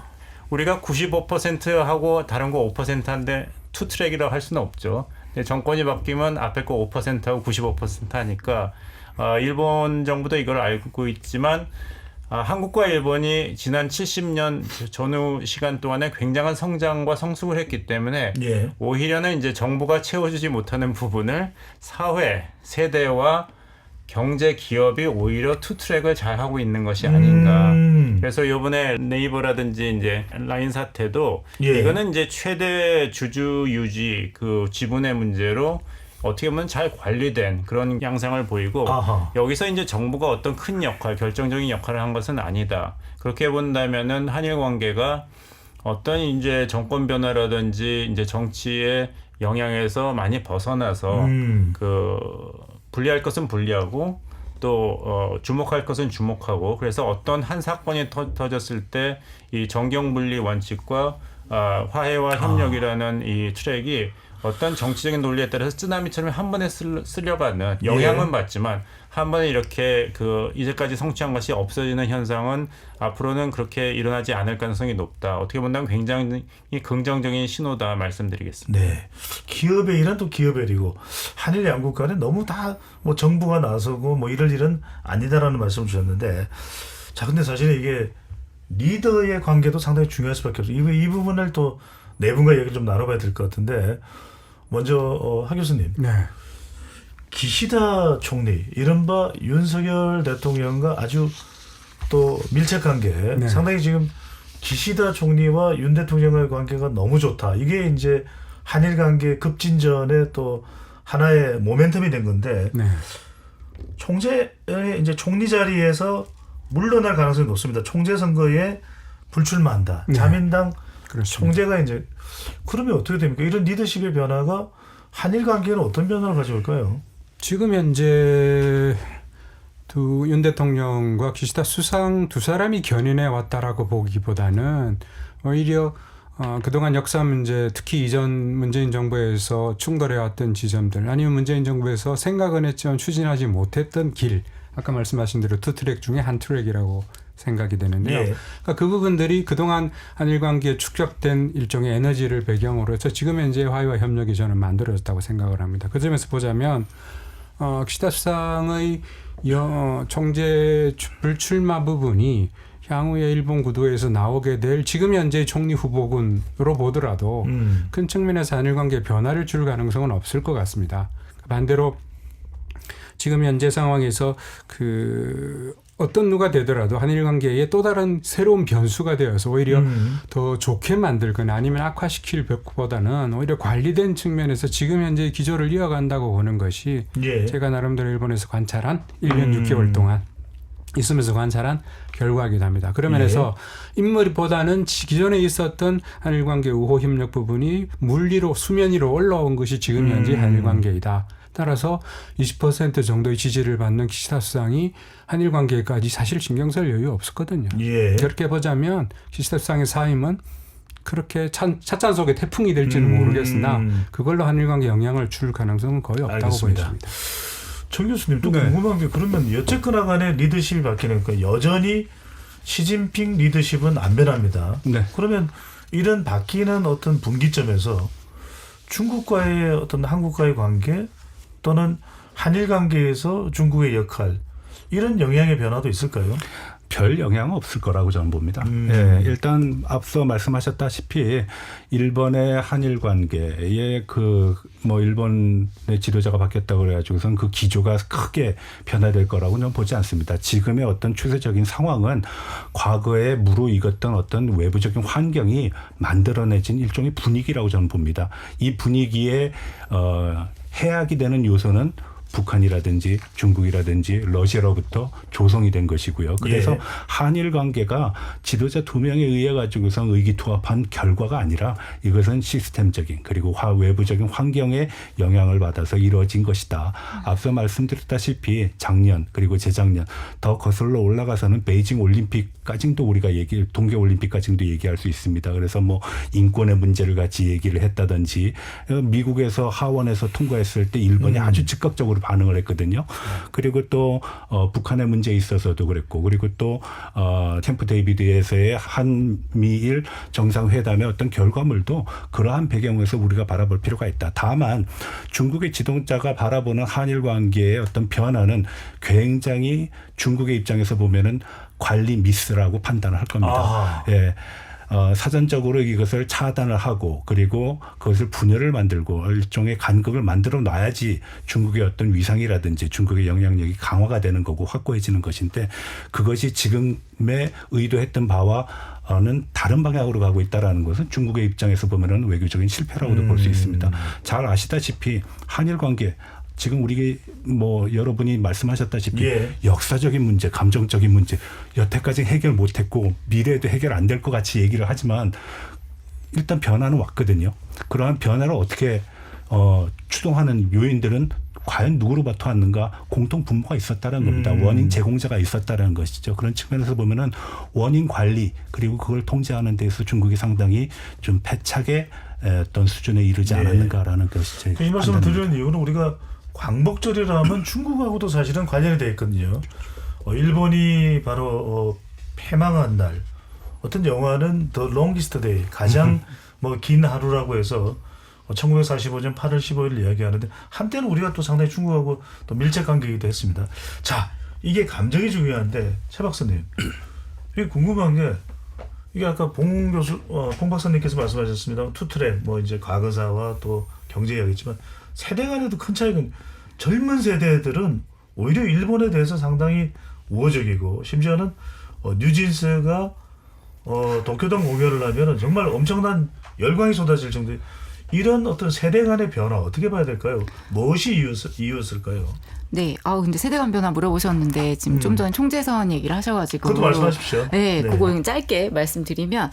우리가 95%하고 다른 거 5%인데 투트랙이라고 할 수는 없죠. 근데 정권이 바뀌면 앞에 거 5%하고 95% 하니까 일본 정부도 이걸 알고 있지만 한국과 일본이 지난 70년 전후 시간 동안에 굉장한 성장과 성숙을 했기 때문에 예. 오히려는 이제 정부가 채워주지 못하는 부분을 사회, 세대와 경제 기업이 오히려 투트랙을 잘 하고 있는 것이 아닌가. 그래서 이번에 네이버라든지 이제 라인 사태도 예. 이거는 이제 최대 주주 유지 그 지분의 문제로 어떻게 보면 잘 관리된 그런 양상을 보이고 아하. 여기서 이제 정부가 어떤 큰 역할, 결정적인 역할을 한 것은 아니다. 그렇게 본다면은 한일 관계가 어떤 이제 정권 변화라든지 이제 정치의 영향에서 많이 벗어나서 그 분리할 것은 분리하고 또 주목할 것은 주목하고 그래서 어떤 한 사건이 터졌을 때 이 정경분리 원칙과 화해와 협력이라는 이 트랙이 어떤 정치적인 논리에 따라서 쓰나미처럼 한 번에 쓸려가는 영향은 받지만 한 번에 이렇게 그 이제까지 성취한 것이 없어지는 현상은 앞으로는 그렇게 일어나지 않을 가능성이 높다. 어떻게 본다면 굉장히 긍정적인 신호다 말씀드리겠습니다. 네, 기업의 일은 또 기업의 일이고 한일 양국 간에 너무 다 뭐 정부가 나서고 뭐 이럴 일은 아니다라는 말씀을 주셨는데 자 근데 사실 이게 리더의 관계도 상당히 중요할 수밖에 없어요. 이 부분을 또 네 분과 얘기를 좀 나눠봐야 될 것 같은데 먼저 하 교수님. 네. 기시다 총리, 이른바 윤석열 대통령과 아주 또 밀착 관계, 네. 상당히 지금 기시다 총리와 윤 대통령의 관계가 너무 좋다. 이게 이제 한일 관계 급진전의 또 하나의 모멘텀이 된 건데 네. 총재의 이제 총리 자리에서 물러날 가능성이 높습니다. 총재 선거에 불출마한다. 네. 자민당 그렇습니다. 총재가 이제 그러면 어떻게 됩니까? 이런 리더십의 변화가 한일 관계는 어떤 변화를 가져올까요? 지금 현재 윤 대통령과 기시다 수상 두 사람이 견인해 왔다라고 보기보다는 오히려 그동안 역사 문제, 특히 이전 문재인 정부에서 충돌해왔던 지점들 아니면 문재인 정부에서 생각은 했지만 추진하지 못했던 길, 아까 말씀하신 대로 투 트랙 중에 한 트랙이라고 생각이 되는데요. 예. 그러니까 그 부분들이 그동안 한일 관계에 축적된 일종의 에너지를 배경으로 해서 지금 현재 화해와 협력이 저는 만들어졌다고 생각을 합니다. 그 점에서 보자면 기시다 수상의 총재 불출마 부분이 향후에 일본 구도에서 나오게 될 지금 현재 총리 후보군으로 보더라도 큰 측면에서 한일 관계에 변화를 줄 가능성은 없을 것 같습니다. 반대로 지금 현재 상황에서 어떤 누가 되더라도 한일 관계에 또 다른 새로운 변수가 되어서 오히려 더 좋게 만들거나 아니면 악화시킬 것보다는 오히려 관리된 측면에서 지금 현재 기조를 이어간다고 보는 것이 예. 제가 나름대로 일본에서 관찰한 1년 6개월 동안 있으면서 관찰한 결과이기도 합니다. 그런 면에서 인물보다는 기존에 있었던 한일 관계 우호 협력 부분이 물리로 수면 위로 올라온 것이 지금 현재 한일 관계이다. 따라서 20% 정도의 지지를 받는 기시다 수상이 한일 관계까지 사실 신경 쓸 여유 없었거든요. 예. 그렇게 보자면 기시다 수상의 사임은 그렇게 찻잔 속의 태풍이 될지는 모르겠으나 그걸로 한일 관계에 영향을 줄 가능성은 거의 없다고 알겠습니다. 보여집니다. 정 교수님 또 네. 궁금한 게 그러면 여쨌거나 간에 리더십이 바뀌니까 여전히 시진핑 리더십은 안 변합니다. 네. 그러면 이런 바뀌는 어떤 분기점에서 중국과의 어떤 한국과의 관계 또는 한일 관계에서 중국의 역할 이런 영향의 변화도 있을까요? 별 영향은 없을 거라고 저는 봅니다. 예, 일단 앞서 말씀하셨다시피 일본의 한일 관계에 뭐 일본의 지도자가 바뀌었다고 그래가지고선 그 기조가 크게 변화될 거라고 저는 보지 않습니다. 지금의 어떤 추세적인 상황은 과거에 무르익었던 어떤 외부적인 환경이 만들어내진 일종의 분위기라고 저는 봅니다. 이 분위기에 해악이 되는 요소는 북한이라든지 중국이라든지 러시아로부터 조성이 된 것이고요. 그래서 예. 한일 관계가 지도자 2명에 의해 가지고서 의기투합한 결과가 아니라 이것은 시스템적인 그리고 외부적인 환경에 영향을 받아서 이루어진 것이다. 앞서 말씀드렸다시피 작년 그리고 재작년 더 거슬러 올라가서는 베이징 올림픽까지도 우리가 동계 올림픽까지도 얘기할 수 있습니다. 그래서 뭐 인권의 문제를 같이 얘기를 했다든지 미국에서 하원에서 통과했을 때 일본이 아주 즉각적으로 반응을 했거든요. 그리고 또 북한의 문제에 있어서도 그랬고 그리고 또 캠프 데이비드에서의 한미일 정상회담의 어떤 결과물도 그러한 배경에서 우리가 바라볼 필요가 있다. 다만 중국의 지도자가 바라보는 한일 관계의 어떤 변화는 굉장히 중국의 입장에서 보면은 관리 미스라고 판단을 할 겁니다. 예. 사전적으로 이것을 차단을 하고 그리고 그것을 분열을 만들고 일종의 간극을 만들어 놔야지 중국의 어떤 위상이라든지 중국의 영향력이 강화가 되는 거고 확고해지는 것인데 그것이 지금의 의도했던 바와는 다른 방향으로 가고 있다는 것은 중국의 입장에서 보면은 외교적인 실패라고도 볼 수 있습니다. 잘 아시다시피 한일 관계 지금 우리 뭐 여러분이 말씀하셨다시피 역사적인 문제, 감정적인 문제 여태까지 해결 못했고 미래에도 해결 안 될 것 같이 얘기를 하지만 일단 변화는 왔거든요. 그러한 변화를 어떻게 추동하는 요인들은 과연 누구로부터 왔는가 공통 분모가 있었다는 겁니다. 원인 제공자가 있었다는 것이죠. 그런 측면에서 보면은 원인 관리 그리고 그걸 통제하는 데서 중국이 상당히 좀 패착의 어떤 수준에 이르지 않았는가라는 것이 제 이 말씀을 판단입니다. 드리는 이유는 우리가 광복절이라면 중국하고도 사실은 관련이 되어 있거든요. 일본이 바로 패망한 날 어떤 영화는 The Longest Day 가장 뭐 긴 하루라고 해서 1945년 8월 15일 이야기하는데 한때는 우리가 또 상당히 중국하고 또 밀접 관계이기도 했습니다. 자, 이게 감정이 중요한데 최 박사님 이게 궁금한 게 이게 아까 봉 박사님께서 말씀하셨습니다. 투트랙 뭐 이제 과거사와 또 경제 이야기지만 세대 간에도 큰 차이가 젊은 세대들은 오히려 일본에 대해서 상당히 우호적이고 심지어는 뉴진스가 도쿄돔 공연을 하면 정말 엄청난 열광이 쏟아질 정도의 이런 어떤 세대 간의 변화 어떻게 봐야 될까요? 무엇이 이유였을까요? 네. 근데 세대 간 변화 물어보셨는데 지금 좀 전에 총재선 얘기를 하셔가지고. 그것도 말씀하십시오. 네. 네. 그거 짧게 말씀드리면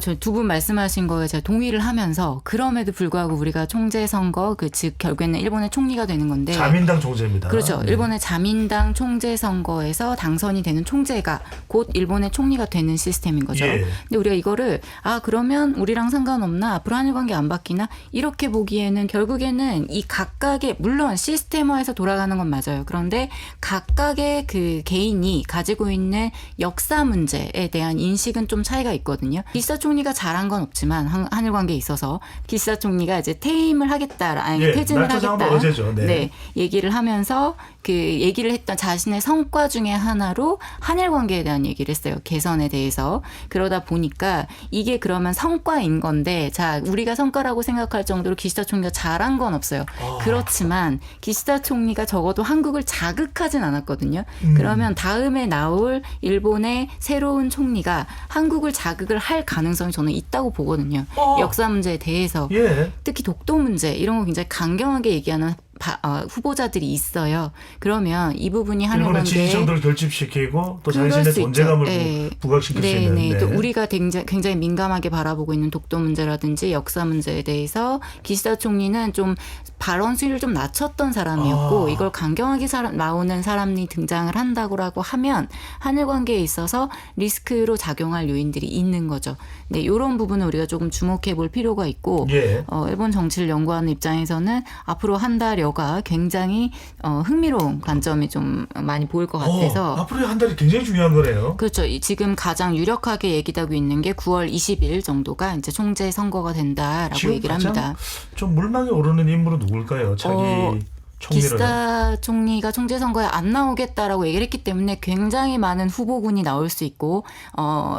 저 두 분 말씀하신 거에 제가 동의를 하면서 그럼에도 불구하고 우리가 총재 선거 즉 결국에는 일본의 총리가 되는 건데. 자민당 총재입니다. 그렇죠. 네. 일본의 자민당 총재 선거에서 당선이 되는 총재가 곧 일본의 총리가 되는 시스템인 거죠. 근데 우리가 이거를 그러면 우리랑 상관없나 앞으로 한일 관계 안 바뀌나 이렇게 보기에는 결국에는 이 각각의 물론 시스템화해서 돌아가는 건 맞아요. 그런데 각각의 그 개인이 가지고 있는 역사 문제에 대한 인식은 좀 차이가 있거든요. 기시다 총리가 잘한 건 없지만 한일 관계에 있어서 기시다 총리가 이제 퇴임을 하겠다, 아니 퇴진을 하겠다, 어제죠. 네, 얘기를 하면서 그 얘기를 했던 자신의 성과 중에 하나로 한일 관계에 대한 얘기를 했어요. 개선에 대해서. 그러다 보니까 이게 그러면 성과인 건데, 자 우리가 성과라고 생각할 정도로 기시다 총리가 잘한 건 없어요. 그렇지만 기시다 총리가 적어도 한국을 자극하진 않았거든요. 그러면 다음에 나올 일본의 새로운 총리가 한국을 자극을 할 가능성이 저는 있다고 보거든요. 역사 문제에 대해서. 특히 독도 문제 이런 거 굉장히 강경하게 얘기하는 후보자들이 있어요. 그러면 이 부분이 한일 일본의 관계에 지지층들을 결집시키고 또 자신의 존재감을 부각시킬 수 있는. 또 우리가 굉장히 민감하게 바라보고 있는 독도 문제라든지 역사 문제에 대해서 기시다 총리는 좀 발언 수위를 좀 낮췄던 사람이었고 이걸 강경하게 나오는 사람이 등장을 한다고 하면 한일 관계에 있어서 리스크로 작용할 요인들이 있는 거죠. 네, 이런 부분을 우리가 조금 주목해 볼 필요가 있고 일본 정치를 연구하는 입장에서는 앞으로 한 달여 여가 굉장히 흥미로운 관점이 좀 많이 보일 것 같아서 앞으로의 한 달이 굉장히 중요한 거네요. 그렇죠. 지금 가장 유력하게 얘기되고 있는 게 9월 20일 정도가 이제 총재 선거가 된다라고 지금 얘기를 가장 합니다. 좀 물망에 오르는 인물은 누굴까요? 자기 총리로는. 기시다 총리가 총재 선거에 안 나오겠다라고 얘기를 했기 때문에 굉장히 많은 후보군이 나올 수 있고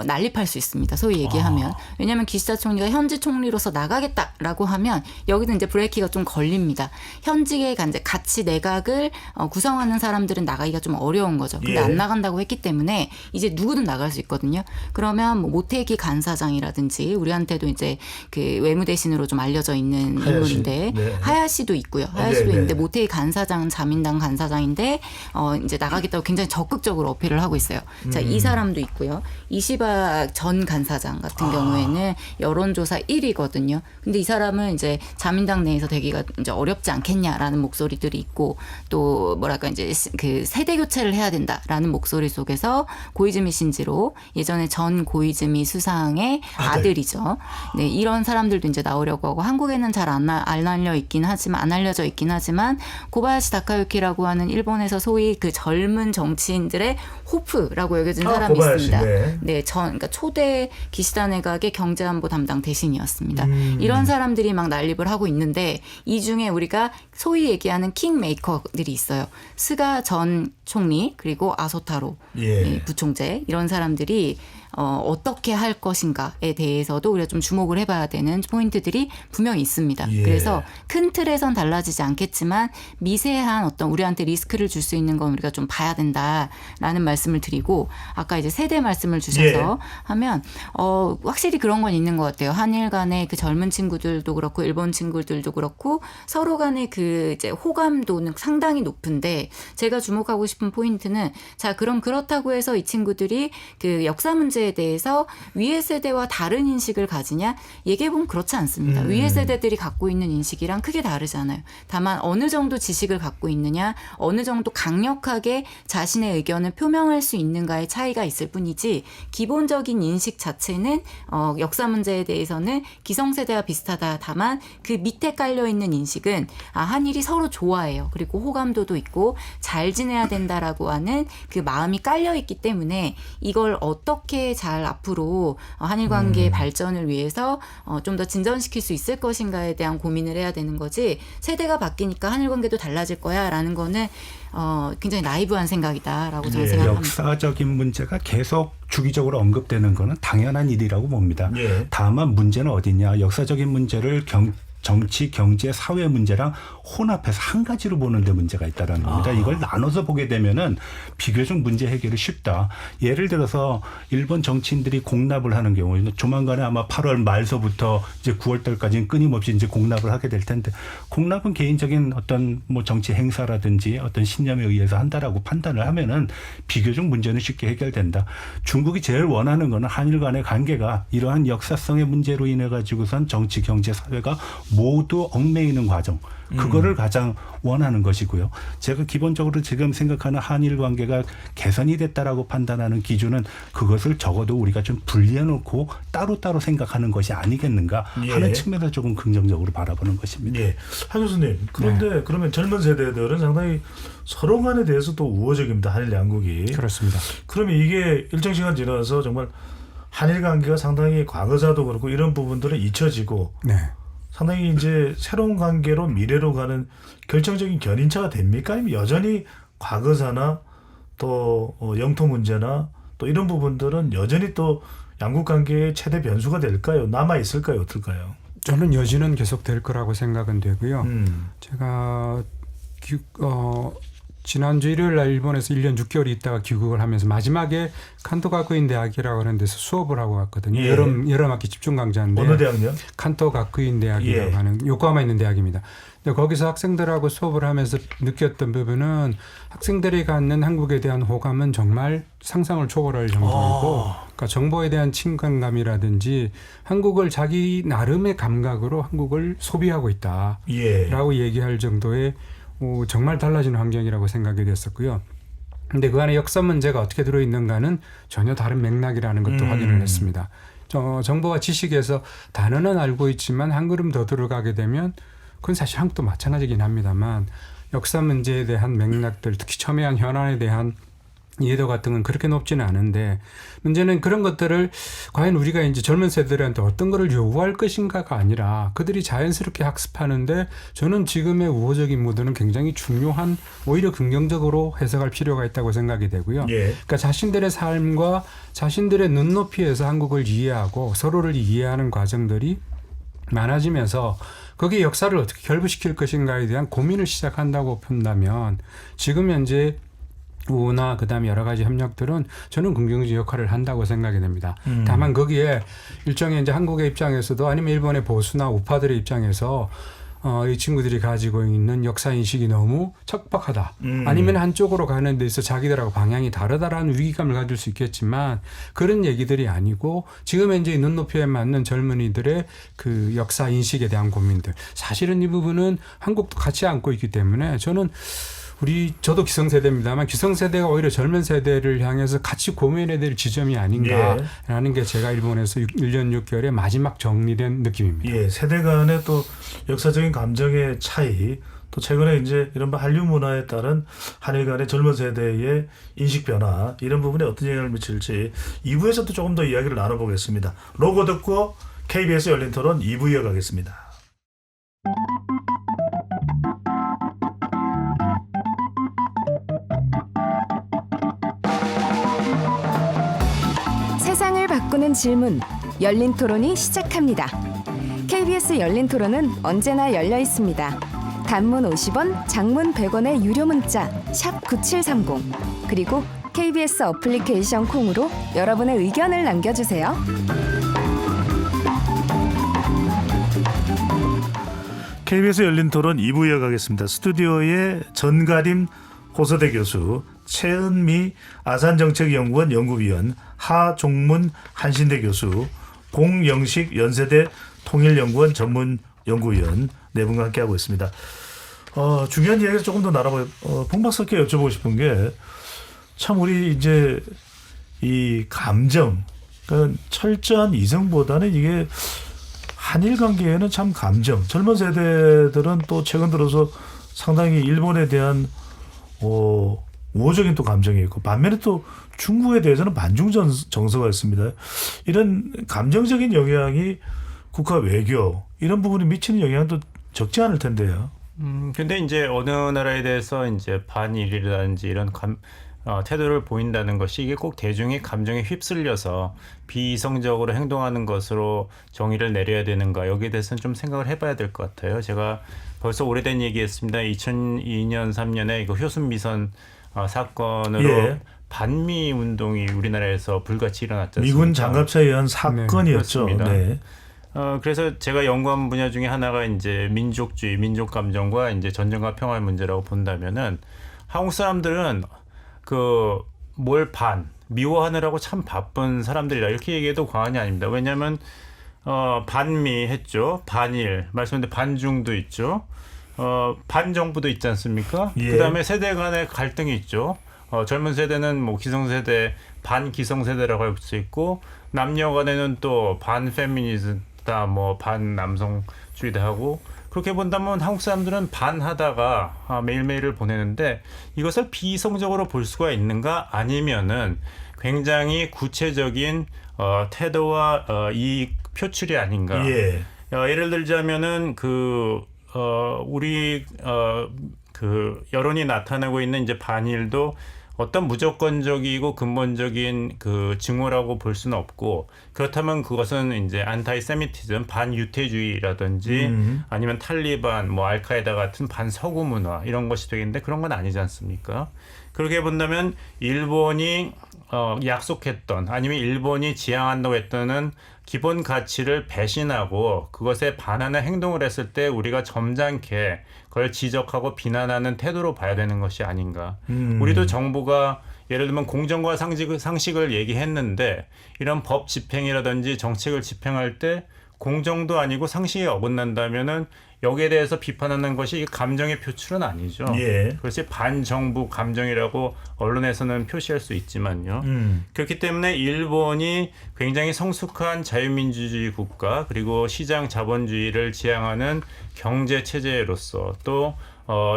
난립할 수 있습니다. 소위 얘기하면. 왜냐하면 기시다 총리가 현지 총리로서 나가겠다라고 하면 여기는 이제 브레이크가 좀 걸립니다. 현직에 이제 같이 내각을 구성하는 사람들은 나가기가 좀 어려운 거죠. 근데 예. 안 나간다고 했기 때문에 이제 누구든 나갈 수 있거든요. 그러면 뭐 모태기 간사장이라든지 우리한테도 이제 그 외무 대신으로 좀 알려져 있는 하야시. 인물인데 네. 하야시도 있고요. 하야시도 네, 있는데 네. 모태기 간사장은 자민당 간사장인데 이제 나가겠다고 굉장히 적극적으로 어필을 하고 있어요. 자, 이 사람도 있고요. 이시바 전 간사장 같은 경우에는 여론조사 1위거든요. 근데 이 사람은 이제 자민당 내에서 되기가 이제 어렵지 않겠냐라는 목소리들이 있고 또 뭐랄까 이제 그 세대 교체를 해야 된다라는 목소리 속에서 고이즈미 신지로 예전에 전 고이즈미 수상의 아들이죠. 네, 이런 사람들도 이제 나오려고 하고 한국에는 잘 안 알려져 있긴 하지만 고바야시 다카유키라고 하는 일본에서 소위 그 젊은 정치인들의 호프라고 여겨진 사람이 고바야시, 있습니다. 네. 네, 그러니까 초대 기시다 내각의 경제안보 담당 대신이었습니다. 이런 사람들이 막 난립을 하고 있는데 이 중에 우리가 소위 얘기하는 킹메이커들이 있어요. 스가 전 총리 그리고 아소타로 예. 부총재 이런 사람들이 어떻게 할 것인가에 대해서도 우리가 좀 주목을 해봐야 되는 포인트들이 분명히 있습니다. 예. 그래서 큰 틀에선 달라지지 않겠지만 미세한 어떤 우리한테 리스크를 줄 수 있는 건 우리가 좀 봐야 된다라는 말씀을 드리고 아까 이제 세대 말씀을 주셔서 하면 확실히 그런 건 있는 것 같아요. 한일 간의 그 젊은 친구들도 그렇고 일본 친구들도 그렇고 서로 간의 그 이제 호감도는 상당히 높은데 제가 주목하고 싶은 포인트는 자 그럼 그렇다고 해서 이 친구들이 그 역사 문제에 대해서 위의 세대와 다른 인식을 가지냐 얘기해보면 그렇지 않습니다. 위의 세대들이 갖고 있는 인식이랑 크게 다르잖아요. 다만 어느 정도 지식을 갖고 있느냐 어느 정도 강력하게 자신의 의견을 표명할 수 있는가의 차이가 있을 뿐이지 기본적인 인식 자체는 역사 문제에 대해서는 기성세대와 비슷하다. 다만 그 밑에 깔려있는 인식은 한일이 서로 좋아해요. 그리고 호감도도 있고 잘 지내야 된다라고 하는 그 마음이 깔려있기 때문에 이걸 어떻게 잘 앞으로 한일 관계의 발전을 위해서 좀 더 진전시킬 수 있을 것인가에 대한 고민을 해야 되는 거지 세대가 바뀌니까 한일 관계도 달라질 거야라는 거는 굉장히 나이브한 생각이다라고 저는 생각합니다. 역사적인 문제가 계속 주기적으로 언급되는 거는 당연한 일이라고 봅니다. 예. 다만 문제는 어디냐. 역사적인 문제를 정치, 경제, 사회 문제랑 혼합해서 한 가지로 보는데 문제가 있다는 겁니다. 이걸 나눠서 보게 되면은 비교적 문제 해결이 쉽다. 예를 들어서 일본 정치인들이 공납을 하는 경우에는 조만간에 아마 8월 말서부터 이제 9월 달까지는 끊임없이 이제 공납을 하게 될 텐데 공납은 개인적인 어떤 뭐 정치 행사라든지 어떤 신념에 의해서 한다라고 판단을 하면은 비교적 문제는 쉽게 해결된다. 중국이 제일 원하는 거는 한일 간의 관계가 이러한 역사성의 문제로 인해 가지고선 정치, 경제, 사회가 모두 얽매이는 과정. 그거를 가장 원하는 것이고요. 제가 기본적으로 지금 생각하는 한일 관계가 개선이 됐다라고 판단하는 기준은 그것을 적어도 우리가 좀 분리해 놓고 따로따로 생각하는 것이 아니겠는가 하는 측면에서 조금 긍정적으로 바라보는 것입니다. 예. 한 교수님, 그런데 그러면 젊은 세대들은 상당히 서로 간에 대해서 또 우호적입니다. 한일 양국이. 그렇습니다. 그러면 이게 일정 시간 지나서 정말 한일 관계가 상당히 과거사도 그렇고 이런 부분들은 잊혀지고 네. 상당히 이제 새로운 관계로 미래로 가는 결정적인 견인차가 됩니까? 아니면 여전히 과거사나 또 영토 문제나 또 이런 부분들은 여전히 또 양국 관계의 최대 변수가 될까요? 남아 있을까요? 어떨까요? 저는 여지는 계속 될 거라고 생각은 되고요. 제가 지난주 일요일 날 일본에서 1년 6개월 있다가 귀국을 하면서 마지막에 칸토 가쿠인 대학이라고 하는 데서 수업을 하고 갔거든요. 예. 여름 학기 집중 강좌인데 어느 대학요? 칸토 가쿠인 대학이라고 예. 하는 요코하마에 있는 대학입니다. 근데 거기서 학생들하고 수업을 하면서 느꼈던 부분은 학생들이 갖는 한국에 대한 호감은 정말 상상을 초월할 정도이고 그러니까 정보에 대한 친근감이라든지 한국을 자기 나름의 감각으로 한국을 소비하고 있다라고 얘기할 정도의 정말 달라진 환경이라고 생각이 됐었고요. 그런데 그 안에 역사 문제가 어떻게 들어있는가는 전혀 다른 맥락이라는 것도 확인을 했습니다. 정보와 지식에서 단어는 알고 있지만 한 걸음 더 들어가게 되면 그건 사실 한국도 마찬가지긴 합니다만 역사 문제에 대한 맥락들, 특히 첨예한 현안에 대한 이해도 같은 건 그렇게 높지는 않은데 문제는 그런 것들을 과연 우리가 이제 젊은 세대들한테 어떤 거를 요구할 것인가가 아니라 그들이 자연스럽게 학습하는데 저는 지금의 우호적인 모드는 굉장히 중요한 오히려 긍정적으로 해석할 필요가 있다고 생각이 되고요. 예. 그러니까 자신들의 삶과 자신들의 눈높이에서 한국을 이해하고 서로를 이해하는 과정들이 많아지면서 거기에 역사를 어떻게 결부시킬 것인가에 대한 고민을 시작한다고 본다면 지금 현재 우호나 그다음에 여러 가지 협력들은 저는 긍정적 역할을 한다고 생각이 됩니다. 다만 거기에 일종의 이제 한국의 입장에서도 아니면 일본의 보수나 우파들의 입장에서 이 친구들이 가지고 있는 역사 인식이 너무 척박하다. 아니면 한쪽으로 가는 데 있어 자기들하고 방향이 다르다라는 위기감을 가질 수 있겠지만 그런 얘기들이 아니고 지금 현재 눈높이에 맞는 젊은이들의 그 역사 인식에 대한 고민들. 사실은 이 부분은 한국도 같이 안고 있기 때문에 저는 저도 기성세대입니다만 기성세대가 오히려 젊은 세대를 향해서 같이 고민해야 될 지점이 아닌가라는 게 제가 일본에서 1년 6개월의 마지막 정리된 느낌입니다. 예, 세대 간의 또 역사적인 감정의 차이, 또 최근에 이제 이런 한류 문화에 따른 한일 간의 젊은 세대의 인식 변화 이런 부분에 어떤 영향을 미칠지 2부에서도 조금 더 이야기를 나눠보겠습니다. 로고 듣고 KBS 열린 토론 2부 이어가겠습니다. 세상을 바꾸는 질문, 열린 토론이 시작합니다. KBS 열린 토론은 언제나 열려 있습니다. 단문 50원, 장문 100원의 유료 문자 샵 9730 그리고 KBS 어플리케이션 콩으로 여러분의 의견을 남겨주세요. KBS 열린 토론 2부 이어가겠습니다. 스튜디오에 전가림 고서대 교수, 최은미 아산정책연구원 연구위원, 하종문 한신대 교수, 공영식 연세대 통일연구원 전문 연구위원 네 분과 함께하고 있습니다. 중요한 이야기를 조금 더 나눠보고 봉 박사께 여쭤보고 싶은 게 참 우리 이제 이 감정, 그러니까 철저한 이성보다는 이게 한일 관계에는 참 감정, 젊은 세대들은 또 최근 들어서 상당히 일본에 대한 우호적인 또 감정이 있고 반면에 또 중국에 대해서는 반중 정서가 있습니다. 이런 감정적인 영향이 국가 외교 이런 부분에 미치는 영향도 적지 않을 텐데요. 근데 이제 어느 나라에 대해서 이제 반일이라든지 이런 태도를 보인다는 것이 이게 꼭 대중의 감정에 휩쓸려서 비이성적으로 행동하는 것으로 정의를 내려야 되는가 여기에 대해서는 좀 생각을 해봐야 될 것 같아요. 제가 벌써 오래된 얘기했습니다. 2002년 3년에 이거 효순미선 사건으로 예. 반미 운동이 우리나라에서 불같이 일어났지 않습니까? 미군 장갑차에 의한 사건이었죠. 네. 그래서 제가 연구한 분야 중에 하나가 이제 민족주의, 민족 감정과 이제 전쟁과 평화의 문제라고 본다면은 한국 사람들은 미워하느라고 참 바쁜 사람들이라 이렇게 얘기해도 과언이 아닙니다. 왜냐하면 반미 했죠, 반일 말씀드린 반중도 있죠, 반정부도 있지 않습니까? 예. 그다음에 세대 간의 갈등이 있죠. 젊은 세대는 뭐 기성세대, 반기성세대라고 할 수 있고 남녀 간에는 또 반페미니스트다, 뭐 반남성주의다 하고 그렇게 본다면 한국 사람들은 반하다가 매일매일을 보내는데 이것을 비이성적으로 볼 수가 있는가 아니면은 굉장히 구체적인 태도와 이익 표출이 아닌가. 예. 예를 들자면은 우리 여론이 나타나고 있는 이제 반일도 어떤 무조건적이고 근본적인 증오라고 볼 수는 없고 그렇다면 그것은 이제 안타이세미티즘, 반유태주의라든지 아니면 탈리반, 뭐 알카에다 같은 반서구 문화 이런 것이 되겠는데 그런 건 아니지 않습니까? 그렇게 본다면 일본이 약속했던 아니면 일본이 지향한다고 했던 기본 가치를 배신하고 그것에 반하는 행동을 했을 때 우리가 점잖게 그걸 지적하고 비난하는 태도로 봐야 되는 것이 아닌가. 우리도 정부가 예를 들면 공정과 상식을 얘기했는데 이런 법 집행이라든지 정책을 집행할 때 공정도 아니고 상식에 어긋난다면은 여기에 대해서 비판하는 것이 감정의 표출은 아니죠. 예. 그것이 반정부 감정이라고 언론에서는 표시할 수 있지만요. 그렇기 때문에 일본이 굉장히 성숙한 자유민주주의 국가 그리고 시장 자본주의를 지향하는 경제 체제로서 또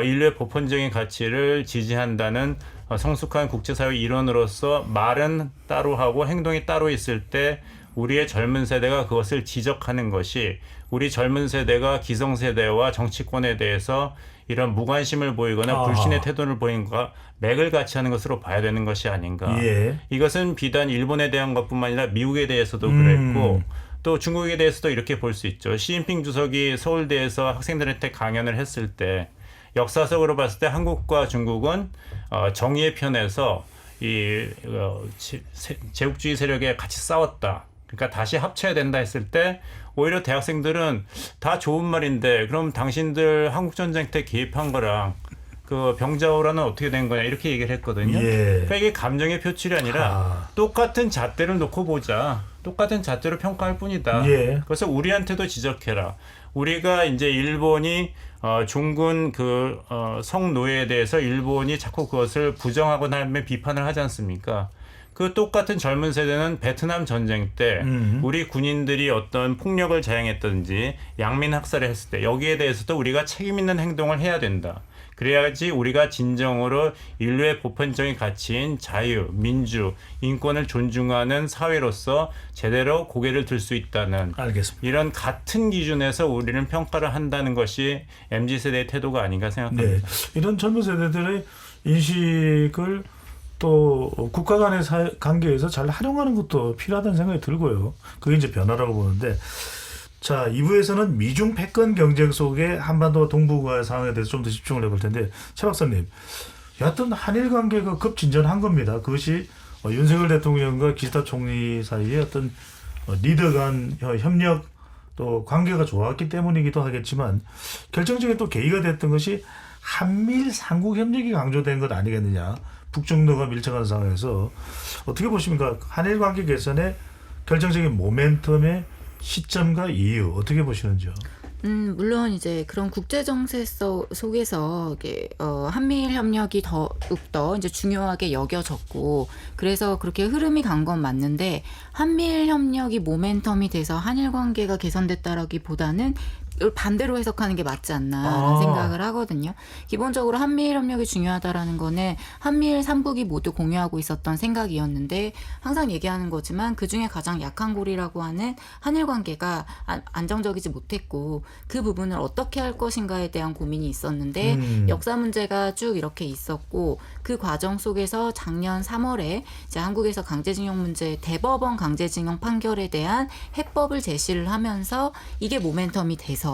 인류의 보편적인 가치를 지지한다는 성숙한 국제사회 일원으로서 말은 따로 하고 행동이 따로 있을 때 우리의 젊은 세대가 그것을 지적하는 것이 우리 젊은 세대가 기성세대와 정치권에 대해서 이런 무관심을 보이거나 불신의 태도를 보이는 것과 맥을 같이 하는 것으로 봐야 되는 것이 아닌가. 예. 이것은 비단 일본에 대한 것뿐만 아니라 미국에 대해서도 그랬고 또 중국에 대해서도 이렇게 볼 수 있죠. 시진핑 주석이 서울대에서 학생들한테 강연을 했을 때 역사적으로 봤을 때 한국과 중국은 정의의 편에서 이 제국주의 세력에 같이 싸웠다. 그러니까 다시 합쳐야 된다 했을 때 오히려 대학생들은 다 좋은 말인데 그럼 당신들 한국전쟁 때 개입한 거랑 그 병자호란은 어떻게 된 거냐 이렇게 얘기를 했거든요. 예. 그러니까 이게 감정의 표출이 아니라 똑같은 잣대를 놓고 보자. 똑같은 잣대로 평가할 뿐이다. 예. 그래서 우리한테도 지적해라. 우리가 이제 일본이 종군 그 성노예에 대해서 일본이 자꾸 그것을 부정하거나 하면 비판을 하지 않습니까? 그 똑같은 젊은 세대는 베트남 전쟁 때 우리 군인들이 어떤 폭력을 자행했든지 양민 학살을 했을 때 여기에 대해서도 우리가 책임 있는 행동을 해야 된다. 그래야지 우리가 진정으로 인류의 보편적인 가치인 자유, 민주, 인권을 존중하는 사회로서 제대로 고개를 들 수 있다는 알겠습니다. 이런 같은 기준에서 우리는 평가를 한다는 것이 MZ세대의 태도가 아닌가 생각합니다. 네. 이런 젊은 세대들의 인식을 또 국가 간의 관계에서 잘 활용하는 것도 필요하다는 생각이 들고요. 그게 이제 변화라고 보는데 자, 2부에서는 미중 패권 경쟁 속에 한반도와 동북아의 상황에 대해서 좀 더 집중을 해볼 텐데 최 박사님, 여하튼 한일 관계가 급진전한 겁니다. 그것이 윤석열 대통령과 기시다 총리 사이의 어떤 리더 간 협력 또 관계가 좋았기 때문이기도 하겠지만 결정적인 또 계기가 됐던 것이 한미일 삼국 협력이 강조된 것 아니겠느냐. 북중도가 밀착한 상황에서 어떻게 보십니까? 한일 관계 개선의 결정적인 모멘텀의 시점과 이유 어떻게 보시는지요? 물론 이제 그런 국제 정세 속에서 이게 한미일 협력이 더욱더 이제 중요하게 여겨졌고 그래서 그렇게 흐름이 간 건 맞는데 한미일 협력이 모멘텀이 돼서 한일 관계가 개선됐다라기보다는 반대로 해석하는 게 맞지 않나 생각을 하거든요. 기본적으로 한미일 협력이 중요하다라는 거는 한미일 3국이 모두 공유하고 있었던 생각이었는데 항상 얘기하는 거지만 그중에 가장 약한 고리라고 하는 한일 관계가 안정적이지 못했고 그 부분을 어떻게 할 것인가에 대한 고민이 있었는데 역사 문제가 쭉 이렇게 있었고 그 과정 속에서 작년 3월에 이제 한국에서 강제징용 문제 대법원 강제징용 판결에 대한 해법을 제시를 하면서 이게 모멘텀이 돼서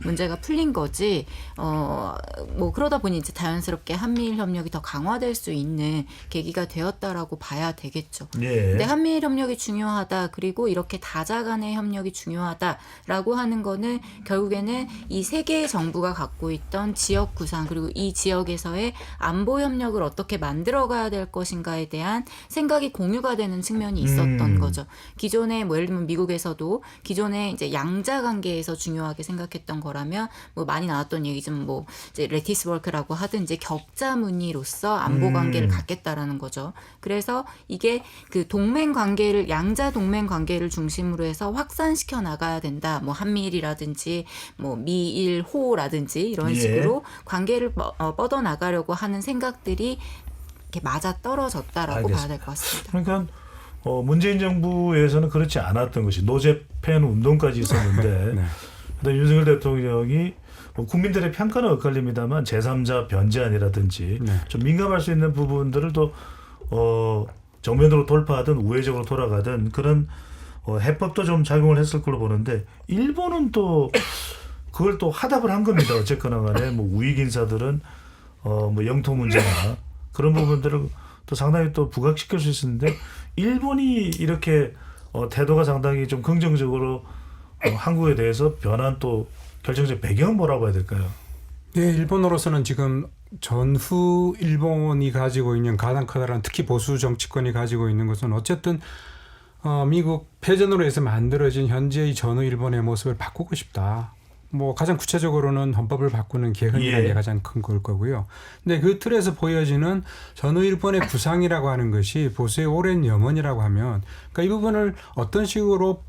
문제가 풀린 거지. 뭐 그러다 보니 이제 자연스럽게 한미일 협력이 더 강화될 수 있는 계기가 되었다라고 봐야 되겠죠. 예. 근데 한미일 협력이 중요하다. 그리고 이렇게 다자 간의 협력이 중요하다라고 하는 거는 결국에는 이 세 개의 정부가 갖고 있던 지역 구상 그리고 이 지역에서의 안보 협력을 어떻게 만들어가야 될 것인가에 대한 생각이 공유가 되는 측면이 있었던 거죠. 기존에 뭐 예를 들면 미국에서도 기존에 이제 양자 관계에서 중요하게 생각했던 거라면 뭐 많이 나왔던 얘기지만 뭐 이제 레티스 워크라고 하든지 격자 무늬로서 안보 관계를 갖겠다라는 거죠. 그래서 이게 그 동맹 관계를 양자 동맹 관계를 중심으로 해서 확산시켜 나가야 된다. 뭐 한미일이라든지 뭐 미일호라든지 이런 식으로 관계를 뻗어 나가려고 하는 생각들이 이렇게 맞아 떨어졌다라고 봐야 될 것 같습니다. 그러니까 문재인 정부에서는 그렇지 않았던 것이 노제팬 운동까지 있었는데 네. 윤석열 대통령이 국민들의 평가는 엇갈립니다만 제3자 변제안이라든지 네. 좀 민감할 수 있는 부분들을 또 정면으로 돌파하든 우회적으로 돌아가든 그런 해법도 좀 작용을 했을 걸로 보는데 일본은 또 그걸 또 하답을 한 겁니다. 어쨌거나 간에 뭐 우익 인사들은 뭐 영토 문제나 그런 부분들을 또 상당히 또 부각시킬 수 있었는데 일본이 이렇게 태도가 상당히 좀 긍정적으로 한국에 대해서 변한 또 결정적 배경은 뭐라고 해야 될까요? 네, 일본으로서는 지금 전후 일본이 가지고 있는 가장 커다란 특히 보수 정치권이 가지고 있는 것은 어쨌든 미국 패전으로 해서 만들어진 현재의 전후 일본의 모습을 바꾸고 싶다. 뭐 가장 구체적으로는 헌법을 바꾸는 개헌이라는 게 가장 큰 걸 거고요. 근데 그 틀에서 보여지는 전후 일본의 구상이라고 하는 것이 보수의 오랜 염원이라고 하면, 그러니까 이 부분을 어떤 식으로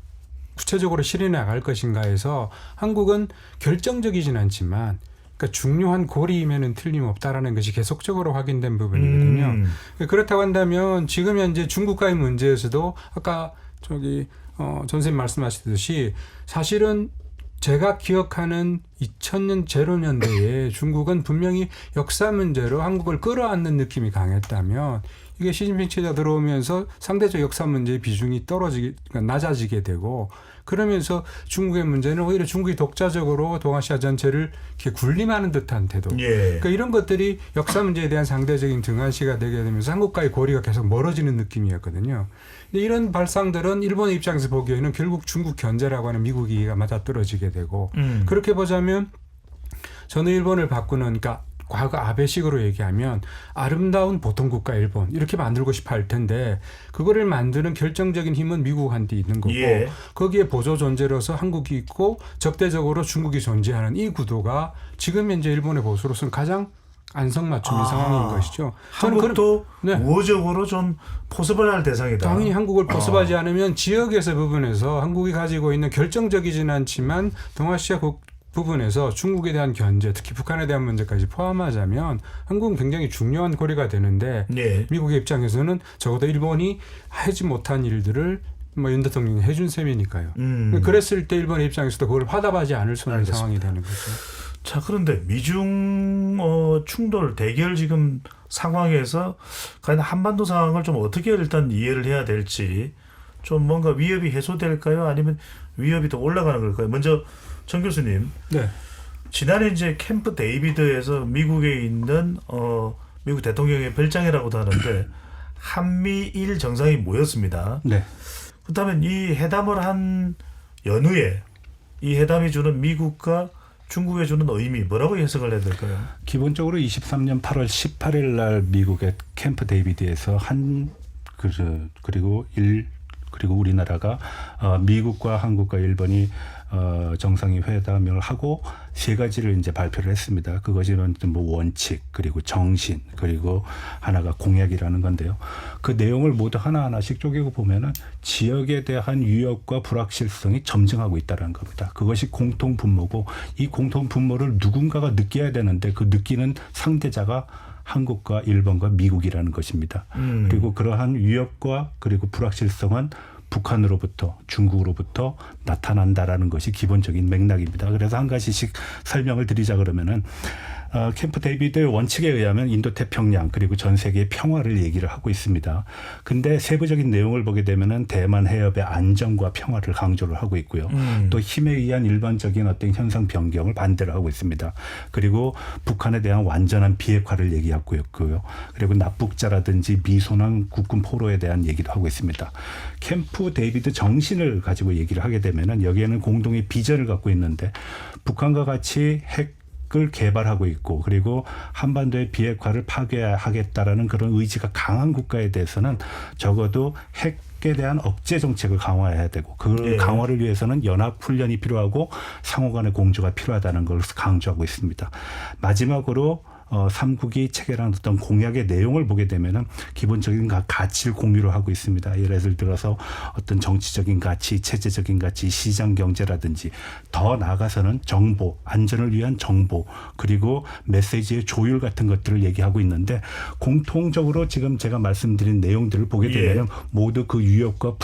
구체적으로 실현해 나갈 것인가에서 한국은 결정적이진 않지만, 그러니까 중요한 고리임에는 틀림없다라는 것이 계속적으로 확인된 부분이거든요. 그렇다고 한다면 지금 현재 중국과의 문제에서도 아까 전 선생님 말씀하셨듯이 사실은 제가 기억하는 2000년 0년대에 중국은 분명히 역사 문제로 한국을 끌어안는 느낌이 강했다면, 이게 시진핑 체제가 들어오면서 상대적 역사 문제의 비중이 그러니까 낮아지게 되고, 그러면서 중국의 문제는 오히려 중국이 독자적으로 동아시아 전체를 이렇게 군림하는 듯한 태도. 그러니까 이런 것들이 역사 문제에 대한 상대적인 등한시가 되게 되면서 한국과의 고리가 계속 멀어지는 느낌이었거든요. 근데 이런 발상들은 일본의 입장에서 보기에는 결국 중국 견제라고 하는 미국 이해가 맞아떨어지게 되고, 그렇게 보자면 전후 일본을 바꾸는, 그러니까 과거 아베식으로 얘기하면 아름다운 보통국가 일본 이렇게 만들고 싶어 할 텐데, 그거를 만드는 결정적인 힘은 미국한테 있는 거고, 거기에 보조 존재로서 한국이 있고 적대적으로 중국이 존재하는 이 구도가 지금 현재 일본의 보수로서는 가장 안성맞춤인 상황인 것이죠. 한국도 우호적으로 좀 포섭을 할 대상이다. 당연히 한국을 포섭하지 않으면 지역에서 부분에서 한국이 가지고 있는 결정적이진 않지만 동아시아 부분에서 중국에 대한 견제, 특히 북한에 대한 문제까지 포함하자면 한국은 굉장히 중요한 고리가 되는데, 미국의 입장에서는 적어도 일본이 하지 못한 일들을 윤 대통령이 해준 셈이니까요. 그랬을 때 일본의 입장에서도 그걸 화답하지 않을 수 없는 상황이 되는 거죠. 자, 그런데 미중 충돌 대결 지금 상황에서 과연 한반도 상황을 좀 어떻게 일단 이해를 해야 될지, 좀 뭔가 위협이 해소될까요? 아니면 위협이 더 올라가는 걸까요? 먼저 정 교수님. 지난해 이제 캠프 데이비드에서 미국에 있는 미국 대통령의 별장이라고도 하는데 한미일 정상이 모였습니다. 그렇다면 이 회담을 한 연후에 이 회담이 주는 미국과 중국에 주는 의미, 뭐라고 해석을 해야 될까요? 기본적으로 23년 8월 18일 날 미국의 캠프 데이비드에서 그리고 우리나라가 미국과 한국과 일본이 정상회담을 하고 세 가지를 이제 발표를 했습니다. 그것이는 뭐 원칙, 그리고 정신, 그리고 하나가 공약이라는 건데요. 그 내용을 모두 하나하나씩 쪼개고 보면은 지역에 대한 위협과 불확실성이 점증하고 있다는 겁니다. 그것이 공통 분모고, 이 공통 분모를 누군가가 느껴야 되는데 그 느끼는 상대자가 한국과 일본과 미국이라는 것입니다. 그리고 그러한 위협과 그리고 불확실성은 북한으로부터, 중국으로부터 나타난다라는 것이 기본적인 맥락입니다. 그래서 한 가지씩 설명을 드리자 그러면은 캠프 데이비드의 원칙에 의하면 인도태평양 그리고 전 세계의 평화를 얘기를 하고 있습니다. 근데 세부적인 내용을 보게 되면은 대만 해협의 안정과 평화를 강조를 하고 있고요. 또 힘에 의한 일반적인 어떤 현상 변경을 반대를 하고 있습니다. 그리고 북한에 대한 완전한 비핵화를 얘기하고 있고요. 그리고 납북자라든지 미소난 국군 포로에 대한 얘기도 하고 있습니다. 캠프 데이비드 정신을 가지고 얘기를 하게 되면은 여기에는 공동의 비전을 갖고 있는데, 북한과 같이 핵을 개발하고 있고, 그리고 한반도의 비핵화를 파괴하겠다라는 그런 의지가 강한 국가에 대해서는 적어도 핵에 대한 억제 정책을 강화해야 되고, 그 강화를 위해서는 연합훈련이 필요하고 상호 간의 공조가 필요하다는 걸 강조하고 있습니다. 마지막으로 3국이 체결한 어떤 공약의 내용을 보게 되면은 기본적인 가치를 공유를 하고 있습니다. 예를 들어서 어떤 정치적인 가치, 체제적인 가치, 시장 경제라든지, 더 나아가서는 정보, 안전을 위한 정보, 그리고 메시지의 조율 같은 것들을 얘기하고 있는데, 공통적으로 지금 제가 말씀드린 내용들을 보게 되면 모두 그 위협과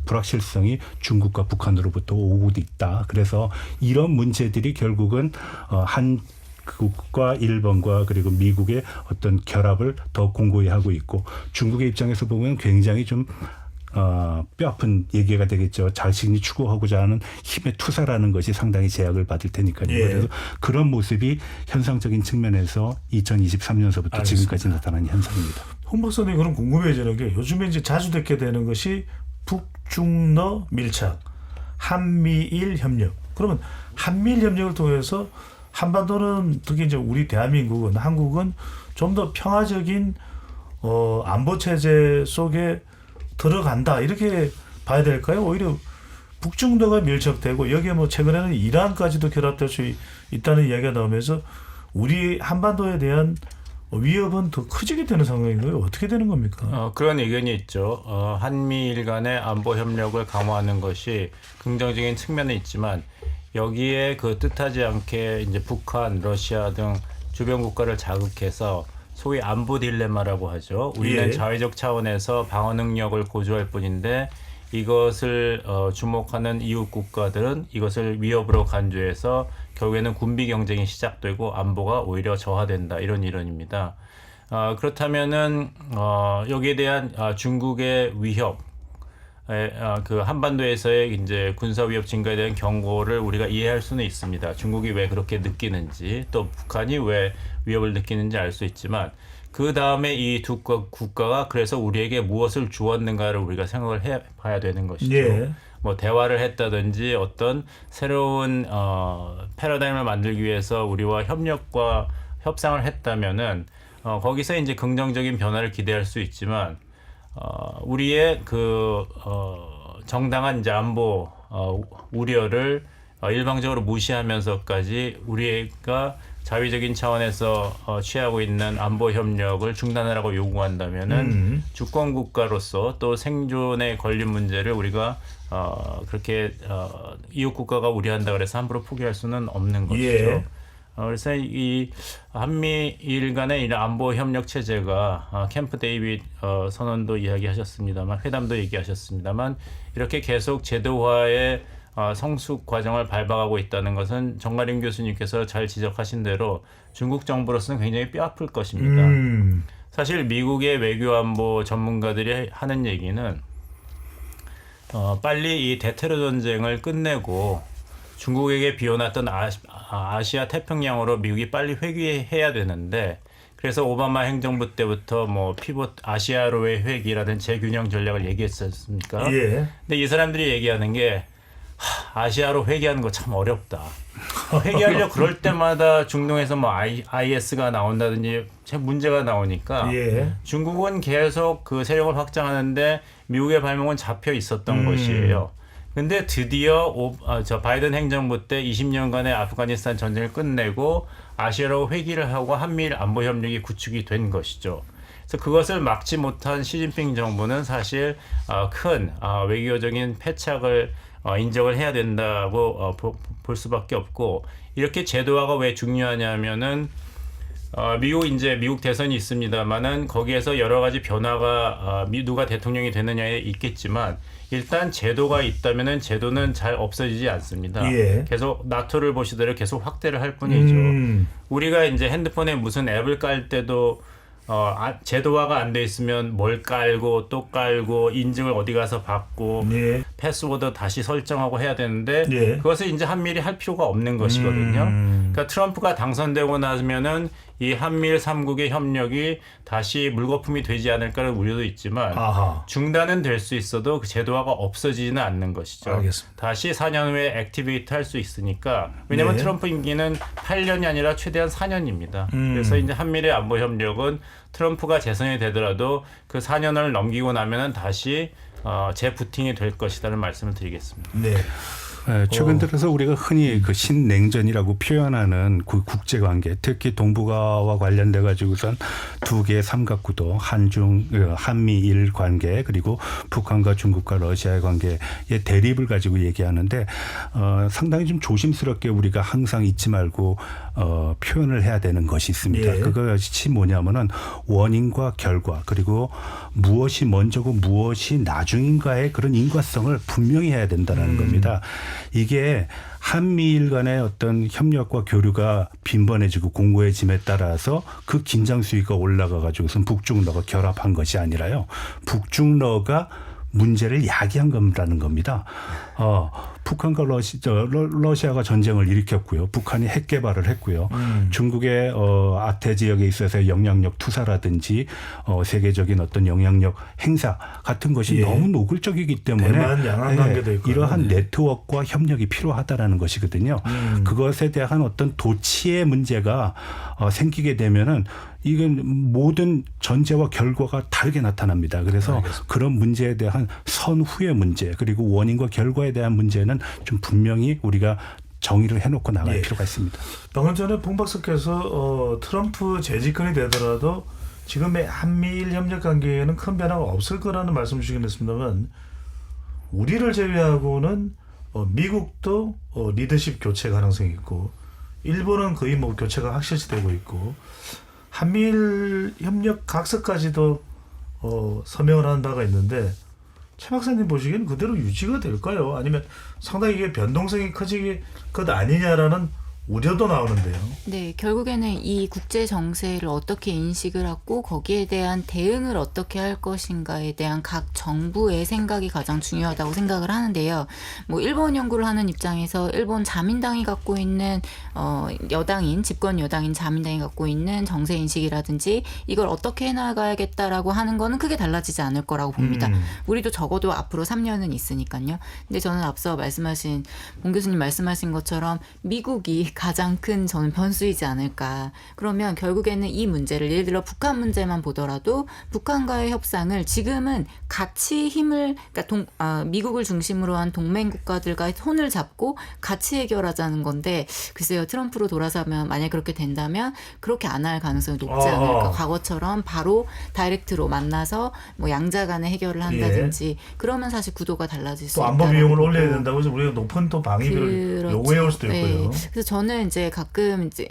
불확실성이 중국과 북한으로부터 오고 있다. 그래서 이런 문제들이 결국은 한국과 일본과 그리고 미국의 어떤 결합을 더 공고히 하고 있고, 중국의 입장에서 보면 굉장히 좀 뼈아픈 얘기가 되겠죠. 자신이 추구하고자 하는 힘의 투사라는 것이 상당히 제약을 받을 테니까요. 그래서 그런 모습이 현상적인 측면에서 2023년서부터 지금까지 나타난 현상입니다. 홍 박사님, 그럼 궁금해지는 게 요즘에 이제 자주 듣게 되는 것이 북중러 밀착, 한미일 협력. 그러면 한미일 협력을 통해서 한반도는, 특히 이제 우리 대한민국은, 한국은 좀 더 평화적인 안보 체제 속에 들어간다, 이렇게 봐야 될까요? 오히려 북중도가 밀접되고 여기에 뭐 최근에는 이란까지도 결합될 수 있다는 이야기가 나오면서 우리 한반도에 대한 위협은 더 커지게 되는 상황인가요? 어떻게 되는 겁니까? 그런 의견이 있죠. 한미일 간의 안보 협력을 강화하는 것이 긍정적인 측면은 있지만 여기에 그 뜻하지 않게 이제 북한, 러시아 등 주변 국가를 자극해서 소위 안보 딜레마라고 하죠. 우리는 자위적 차원에서 방어 능력을 고조할 뿐인데 이것을 주목하는 이웃 국가들은 이것을 위협으로 간주해서 결국에는 군비 경쟁이 시작되고 안보가 오히려 저하된다 이런 이론입니다. 그렇다면은 여기에 대한 중국의 위협, 그 한반도에서의 이제 군사 위협 증가에 대한 경고를 우리가 이해할 수는 있습니다. 중국이 왜 그렇게 느끼는지 또 북한이 왜 위협을 느끼는지 알 수 있지만 그 다음에 이 두 국가가 그래서 우리에게 무엇을 주었는가를 우리가 생각을 해봐야 되는 것이죠. 뭐 대화를 했다든지 어떤 새로운 패러다임을 만들기 위해서 우리와 협상을 했다면은 거기서 이제 긍정적인 변화를 기대할 수 있지만 우리의 그 정당한 이제 안보 우려를 일방적으로 무시하면서까지 우리가 자위적인 차원에서 취하고 있는 안보 협력을 중단하라고 요구한다면은 주권 국가로서 또 생존에 걸린 문제를 우리가 그렇게 이웃 국가가 우려한다 그래서 함부로 포기할 수는 없는 것이죠. 그래서 이 한미일 간의 이런 안보 협력 체제가 캠프 데이빗 선언도 이야기하셨습니다만 회담도 얘기하셨습니다만 이렇게 계속 제도화의 성숙 과정을 밟아가고 있다는 것은 정가림 교수님께서 잘 지적하신 대로 중국 정부로서는 굉장히 뼈아플 것입니다. 사실 미국의 외교안보 전문가들이 하는 얘기는 빨리 이 대테러 전쟁을 끝내고 중국에게 비워놨던 아시아 태평양으로 미국이 빨리 회귀해야 되는데 그래서 오바마 행정부 때부터 뭐 피봇 아시아로의 회귀라든지 재균형 전략을 얘기했지 않습니까? 근데 이 사람들이 얘기하는 게 아시아로 회귀하는 거 참 어렵다. 회귀하려 그럴 때마다 중동에서 뭐 IS가 나온다든지 문제가 나오니까 중국은 계속 그 세력을 확장하는데 미국의 발목은 잡혀 있었던 것이에요. 근데 드디어 바이든 행정부 때 20년간의 아프가니스탄 전쟁을 끝내고 아시아로 회귀를 하고 한미일 안보 협력이 구축이 된 것이죠. 그래서 그것을 막지 못한 시진핑 정부는 사실 큰 외교적인 패착을 인정을 해야 된다고 볼 수밖에 없고 이렇게 제도화가 왜 중요하냐면은 미국 대선이 있습니다만은 거기에서 여러 가지 변화가 누가 대통령이 되느냐에 있겠지만 일단 제도가 있다면은 제도는 잘 없어지지 않습니다. 계속 나토를 보시더라도 계속 확대를 할 뿐이죠. 우리가 이제 핸드폰에 무슨 앱을 깔 때도 제도화가 안 돼 있으면 뭘 깔고 또 깔고 인증을 어디 가서 받고 패스워드 다시 설정하고 해야 되는데 그것을 이제 한미일이 할 필요가 없는 것이거든요. 그러니까 트럼프가 당선되고 나면은 이 한미일 3국의 협력이 다시 물거품이 되지 않을까라는 우려도 있지만 중단은 될 수 있어도 그 제도화가 없어지지는 않는 것이죠. 알겠습니다. 다시 4년 후에 액티베이트 할 수 있으니까 왜냐하면 트럼프 임기는 8년이 아니라 최대한 4년입니다. 그래서 이제 한미일의 안보 협력은 트럼프가 재선이 되더라도 그 4년을 넘기고 나면은 다시 재부팅이 될 것이라는 말씀을 드리겠습니다. 최근 들어서 우리가 흔히 그 신냉전이라고 표현하는 그 국제관계, 특히 동북아와 관련돼 가지고선 두 개의 삼각구도 한미일 관계 그리고 북한과 중국과 러시아의 관계의 대립을 가지고 얘기하는데 상당히 좀 조심스럽게 우리가 항상 잊지 말고 표현을 해야 되는 것이 있습니다. 그것이 뭐냐면은 원인과 결과 그리고 무엇이 먼저고 무엇이 나중인가의 그런 인과성을 분명히 해야 된다는 겁니다. 이게 한미일 간의 어떤 협력과 교류가 빈번해지고 공고해짐에 따라서 그 긴장 수위가 올라가 가지고선 북중러가 결합한 것이 아니라요. 북중러가 문제를 야기한 거라는 겁니다. 북한과 러시아가 전쟁을 일으켰고요. 북한이 핵 개발을 했고요. 중국의 아태 지역에 있어서 영향력 투사라든지 세계적인 어떤 영향력 행사 같은 것이 너무 노골적이기 때문에 대만 양안 관계도 있고 이러한 네트워크와 협력이 필요하다라는 것이거든요. 그것에 대한 어떤 도치의 문제가 생기게 되면은 이건 모든 전제와 결과가 다르게 나타납니다. 그래서 그런 문제에 대한 선후의 문제 그리고 원인과 결과에 대한 문제는 좀 분명히 우리가 정의를 해놓고 나갈 필요가 있습니다. 방금 전에 봉 박사께서 트럼프 재집권이 되더라도 지금의 한미일 협력 관계에는 큰 변화가 없을 거라는 말씀 주시긴 했습니다만 우리를 제외하고는 미국도 리더십 교체 가능성이 있고 일본은 거의 뭐 교체가 확실시되고 있고 한미일 협력 각서까지도 서명을 한 바가 있는데 최 박사님 보시기에는 그대로 유지가 될까요? 아니면 상당히 이게 변동성이 커질 것 아니냐라는 우려도 나오는데요. 네, 결국에는 이 국제 정세를 어떻게 인식을 하고 거기에 대한 대응을 어떻게 할 것인가에 대한 각 정부의 생각이 가장 중요하다고 생각을 하는데요. 뭐 일본 연구를 하는 입장에서 일본 자민당이 갖고 있는 집권 여당인 자민당이 갖고 있는 정세 인식이라든지 이걸 어떻게 해나가야겠다라고 하는 거는 크게 달라지지 않을 거라고 봅니다. 우리도 적어도 앞으로 3년은 있으니까요. 근데 저는 앞서 말씀하신 봉 교수님 말씀하신 것처럼 미국이 가장 큰 저는 변수이지 않을까. 그러면 결국에는 이 문제를 예를 들어 북한 문제만 보더라도 북한과의 협상을 지금은 같이 힘을 그러니까 미국을 중심으로 한 동맹 국가들과 손을 잡고 같이 해결하자는 건데 글쎄요 트럼프로 돌아서면 만약 그렇게 된다면 그렇게 안 할 가능성이 높지 않을까. 과거처럼 바로 다이렉트로 만나서 뭐 양자 간에 해결을 한다든지 그러면 사실 구도가 달라질 수 또 있다. 안보 비용을 올려야 된다고 해서 우리가 높은 또 방위비를 그렇죠. 요구해 올 수도 있고요. 그래서 저는 이제 가끔 이제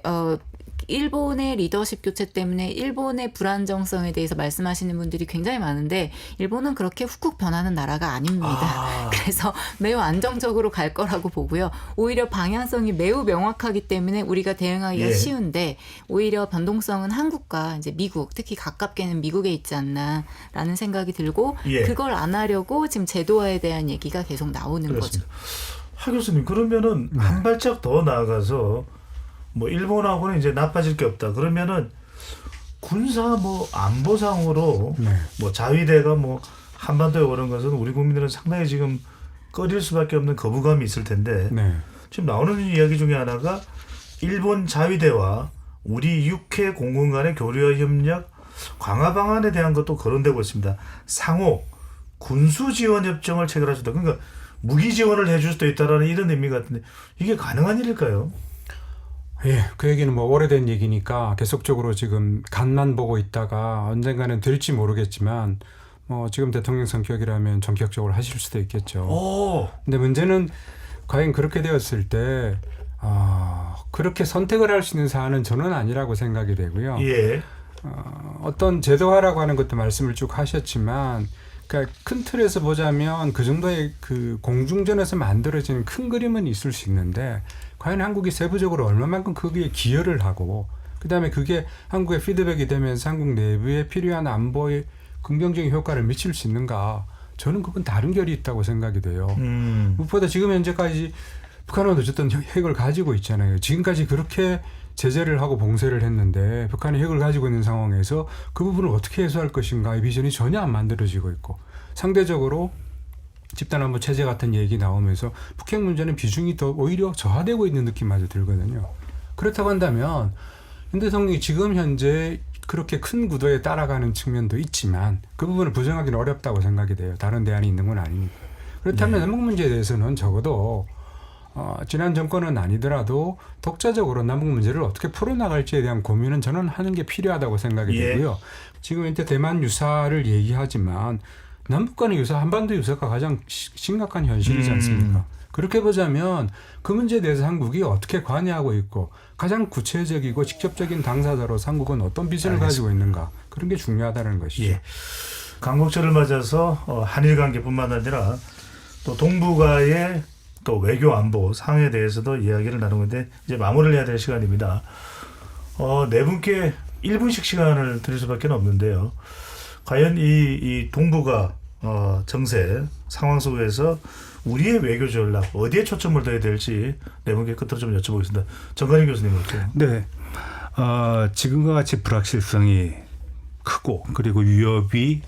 일본의 리더십 교체 때문에 일본의 불안정성에 대해서 말씀하시는 분들이 굉장히 많은데 일본은 그렇게 훅훅 변하는 나라가 아닙니다. 그래서 매우 안정적으로 갈 거라고 보고요. 오히려 방향성이 매우 명확하기 때문에 우리가 대응하기가 쉬운데 오히려 변동성은 한국과 이제 미국, 특히 가깝게는 미국에 있지 않나라는 생각이 들고 그걸 안 하려고 지금 제도화에 대한 얘기가 계속 나오는 그렇습니다. 거죠. 하 교수님 그러면은 한 발짝 더 나아가서 뭐 일본하고는 이제 나빠질 게 없다. 그러면은 군사 뭐 안보상으로 뭐 자위대가 뭐 한반도에 오는 것은 우리 국민들은 상당히 지금 꺼릴 수밖에 없는 거부감이 있을 텐데 지금 나오는 이야기 중에 하나가 일본 자위대와 우리 육해 공군 간의 교류와 협력 강화 방안에 대한 것도 거론되고 있습니다. 상호 군수 지원 협정을 체결할 수 있다. 그러니까 무기 지원을 해줄 수도 있다라는 이런 의미 같은데 이게 가능한 일일까요? 예, 그 얘기는 뭐 오래된 얘기니까 계속적으로 지금 간만 보고 있다가 언젠가는 될지 모르겠지만 뭐 지금 대통령 성격이라면 전격적으로 하실 수도 있겠죠. 근데 문제는 과연 그렇게 되었을 때 그렇게 선택을 할 수 있는 사안은 저는 아니라고 생각이 되고요. 어떤 제도화라고 하는 것도 말씀을 쭉 하셨지만 그러니까 큰 틀에서 보자면 그 정도의 그 공중전에서 만들어지는 큰 그림은 있을 수 있는데 과연 한국이 세부적으로 얼마만큼 거기에 기여를 하고 그다음에 그게 한국에 피드백이 되면서 한국 내부에 필요한 안보에 긍정적인 효과를 미칠 수 있는가 저는 그건 다른 결이 있다고 생각이 돼요. 무엇보다 지금 현재까지 북한은 어쨌든 핵을 가지고 있잖아요. 지금까지 그렇게 제재를 하고 봉쇄를 했는데 북한이 핵을 가지고 있는 상황에서 그 부분을 어떻게 해소할 것인가의 비전이 전혀 안 만들어지고 있고 상대적으로 집단안보 체제 같은 얘기 나오면서 북핵 문제는 비중이 더 오히려 저하되고 있는 느낌마저 들거든요. 그렇다고 한다면 윤 대통령이 지금 현재 그렇게 큰 구도에 따라가는 측면도 있지만 그 부분을 부정하기는 어렵다고 생각이 돼요. 다른 대안이 있는 건 아니니까. 그렇다면 남북 문제에 대해서는 적어도 지난 정권은 아니더라도 독자적으로 남북 문제를 어떻게 풀어나갈지에 대한 고민은 저는 하는 게 필요하다고 생각이 되고요. 지금 현재 대만 유사를 얘기하지만 남북 간의 유사, 한반도 유사가 가장 심각한 현실이지 않습니까? 그렇게 보자면 그 문제에 대해서 한국이 어떻게 관여하고 있고 가장 구체적이고 직접적인 당사자로서 한국은 어떤 비전을 가지고 있는가 그런 게 중요하다는 것이죠. 강복절을 맞아서 한일 관계뿐만 아니라 또 동북아의 또 외교 안보 상황에 대해서도 이야기를 나누는데 이제 마무리를 해야 될 시간입니다. 네 분께 1분씩 시간을 드릴 수밖에 없는데요. 과연 이 동북아 정세 상황 속에서 우리의 외교 전략 어디에 초점을 둬야 될지 네 분께 끝으로 좀 여쭤보겠습니다. 정관임 교수님 어때요? 네. 지금과 같이 불확실성이 크고 그리고 위협이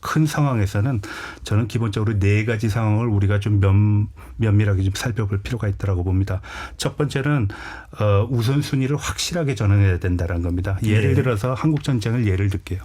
큰 상황에서는 저는 기본적으로 4가지 상황을 우리가 좀 면밀하게 좀 살펴볼 필요가 있다고 봅니다. 첫 번째는 우선순위를 확실하게 전환해야 된다는 겁니다. 예를 들어서 한국전쟁을 예를 들게요.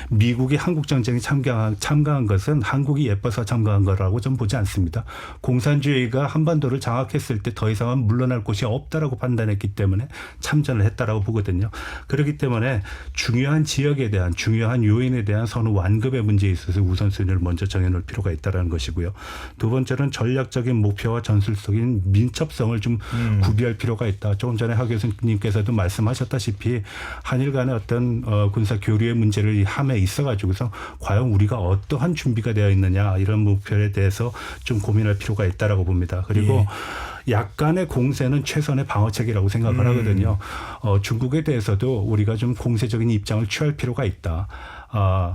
미국이 한국전쟁에 참가한 것은 한국이 예뻐서 참가한 거라고 좀 보지 않습니다. 공산주의가 한반도를 장악했을 때 더 이상은 물러날 곳이 없다라고 판단했기 때문에 참전을 했다라고 보거든요. 그렇기 때문에 중요한 지역에 대한 중요한 요인에 대한 선후 완급의 문제에 있어서 우선순위를 먼저 정해놓을 필요가 있다는 것이고요. 두 번째는 전략적인 목표와 전술적인 민첩성을 좀 구비할 필요가 있다. 조금 전에 하 교수님께서도 말씀하셨다시피 한일 간의 어떤 군사 교류의 문제를 함에 있어가지고서 과연 우리가 어떠한 준비가 되어 있느냐 이런 목표에 대해서 좀 고민할 필요가 있다라고 봅니다. 그리고 약간의 공세는 최선의 방어책이라고 생각을 하거든요. 중국에 대해서도 우리가 좀 공세적인 입장을 취할 필요가 있다.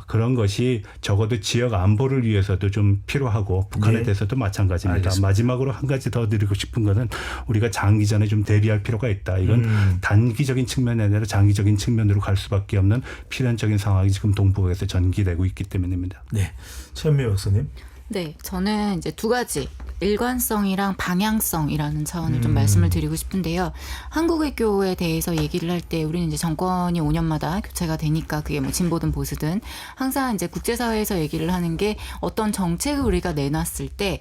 그런 것이 적어도 지역 안보를 위해서도 좀 필요하고 북한에 대해서도 마찬가지입니다. 알겠습니다. 마지막으로 한 가지 더 드리고 싶은 것은 우리가 장기전에 좀 대비할 필요가 있다. 이건 단기적인 측면이 아니라 장기적인 측면으로 갈 수밖에 없는 필연적인 상황이 지금 동북에서 전개되고 있기 때문입니다. 네, 최현미 박사님. 네, 저는 이제 2가지 일관성이랑 방향성이라는 차원을 좀 말씀을 드리고 싶은데요. 한국 외교에 대해서 얘기를 할 때 우리는 이제 정권이 5년마다 교체가 되니까 그게 뭐 진보든 보수든 항상 이제 국제사회에서 얘기를 하는 게 어떤 정책을 우리가 내놨을 때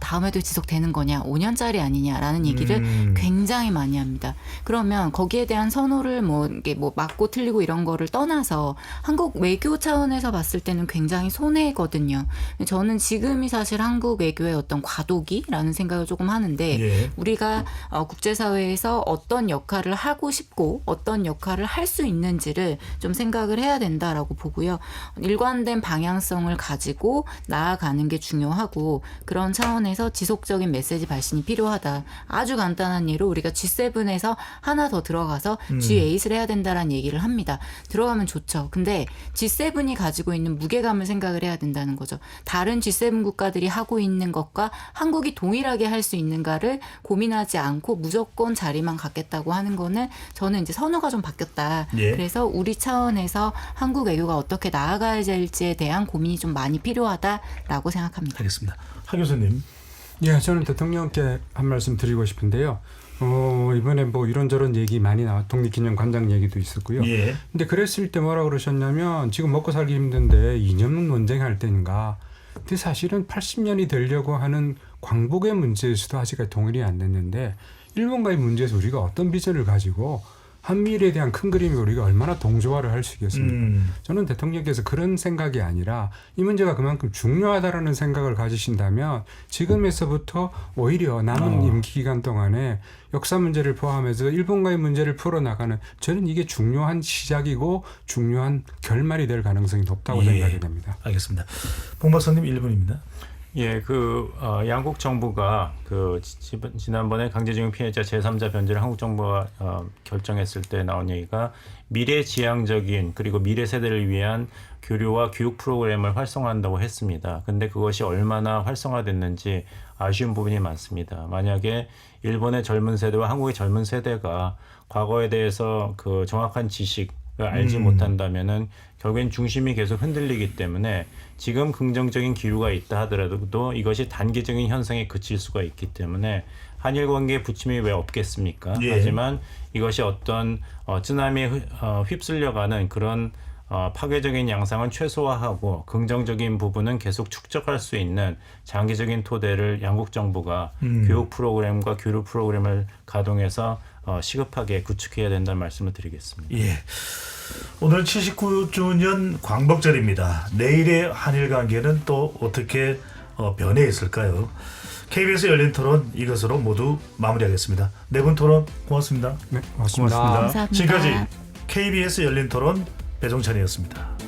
다음에도 지속되는 거냐 5년짜리 아니냐라는 얘기를 굉장히 많이 합니다. 그러면 거기에 대한 선호를 이게 맞고 틀리고 이런 거를 떠나서 한국 외교 차원에서 봤을 때는 굉장히 손해거든요. 저는 지금이 사실 한국 외교의 어떤 과도기라는 생각을 조금 하는데 우리가 국제사회에서 어떤 역할을 하고 싶고 어떤 역할을 할 수 있는지를 좀 생각을 해야 된다라고 보고요. 일관된 방향성을 가지고 나아가는 게 중요하고 그런 차원에서 지속적인 메시지 발신이 필요하다. 아주 간단한 예로 우리가 G7에서 하나 더 들어가서 G8을 해야 된다라는 얘기를 합니다. 들어가면 좋죠. 근데 G7이 가지고 있는 무게감을 생각을 해야 된다는 거죠. 다른 G7 국가들이 하고 있는 것과 한국이 동일하게 할 수 있는가를 고민하지 않고 무조건 자리만 갖겠다고 하는 거는 저는 이제 선호가 좀 바뀌었다. 그래서 우리 차원에서 한국 외교가 어떻게 나아가야 될지에 대한 고민이 좀 많이 필요하다라고 생각합니다. 알겠습니다. 하 교수님. 예, 저는 대통령께 한 말씀 드리고 싶은데요. 이번에 이런저런 얘기 많이 나와 독립기념 관장 얘기도 있었고요. 근데 그랬을 때 뭐라 그러셨냐면 지금 먹고 살기 힘든데 이념은 논쟁할 때인가. 근데 사실은 80년이 되려고 하는 광복의 문제에서도 아직까지 동일이 안 됐는데 일본과의 문제에서 우리가 어떤 비전을 가지고 한미일에 대한 큰 그림이 우리가 얼마나 동조화를 할 수 있겠습니까? 저는 대통령께서 그런 생각이 아니라 이 문제가 그만큼 중요하다라는 생각을 가지신다면 지금에서부터 오히려 남은 임기 기간 동안에 역사 문제를 포함해서 일본과의 문제를 풀어나가는 저는 이게 중요한 시작이고 중요한 결말이 될 가능성이 높다고 생각이 됩니다. 알겠습니다. 봉 박사님 1분입니다. 예, 양국 정부가 지난번에 강제징용 피해자 제3자 변제를 한국 정부가 결정했을 때 나온 얘기가 미래지향적인 그리고 미래 세대를 위한 교류와 교육 프로그램을 활성화한다고 했습니다. 근데 그것이 얼마나 활성화됐는지 아쉬운 부분이 많습니다. 만약에 일본의 젊은 세대와 한국의 젊은 세대가 과거에 대해서 그 정확한 지식을 알지 못한다면은 결국엔 중심이 계속 흔들리기 때문에 지금 긍정적인 기류가 있다 하더라도 이것이 단기적인 현상에 그칠 수가 있기 때문에 한일 관계에 부침이 왜 없겠습니까? 하지만 이것이 어떤 쓰나미에 휩쓸려가는 그런 파괴적인 양상은 최소화하고 긍정적인 부분은 계속 축적할 수 있는 장기적인 토대를 양국 정부가 교육 프로그램과 교류 프로그램을 가동해서 시급하게 구축해야 된다는 말씀을 드리겠습니다. 예. 오늘 79주년 광복절입니다. 내일의 한일 관계는 또 어떻게 변해 있을까요? KBS 열린 토론 이것으로 모두 마무리하겠습니다. 네 분 토론 고맙습니다. 네, 고맙습니다. 감사합니다. 지금까지 KBS 열린 토론 배종찬이었습니다.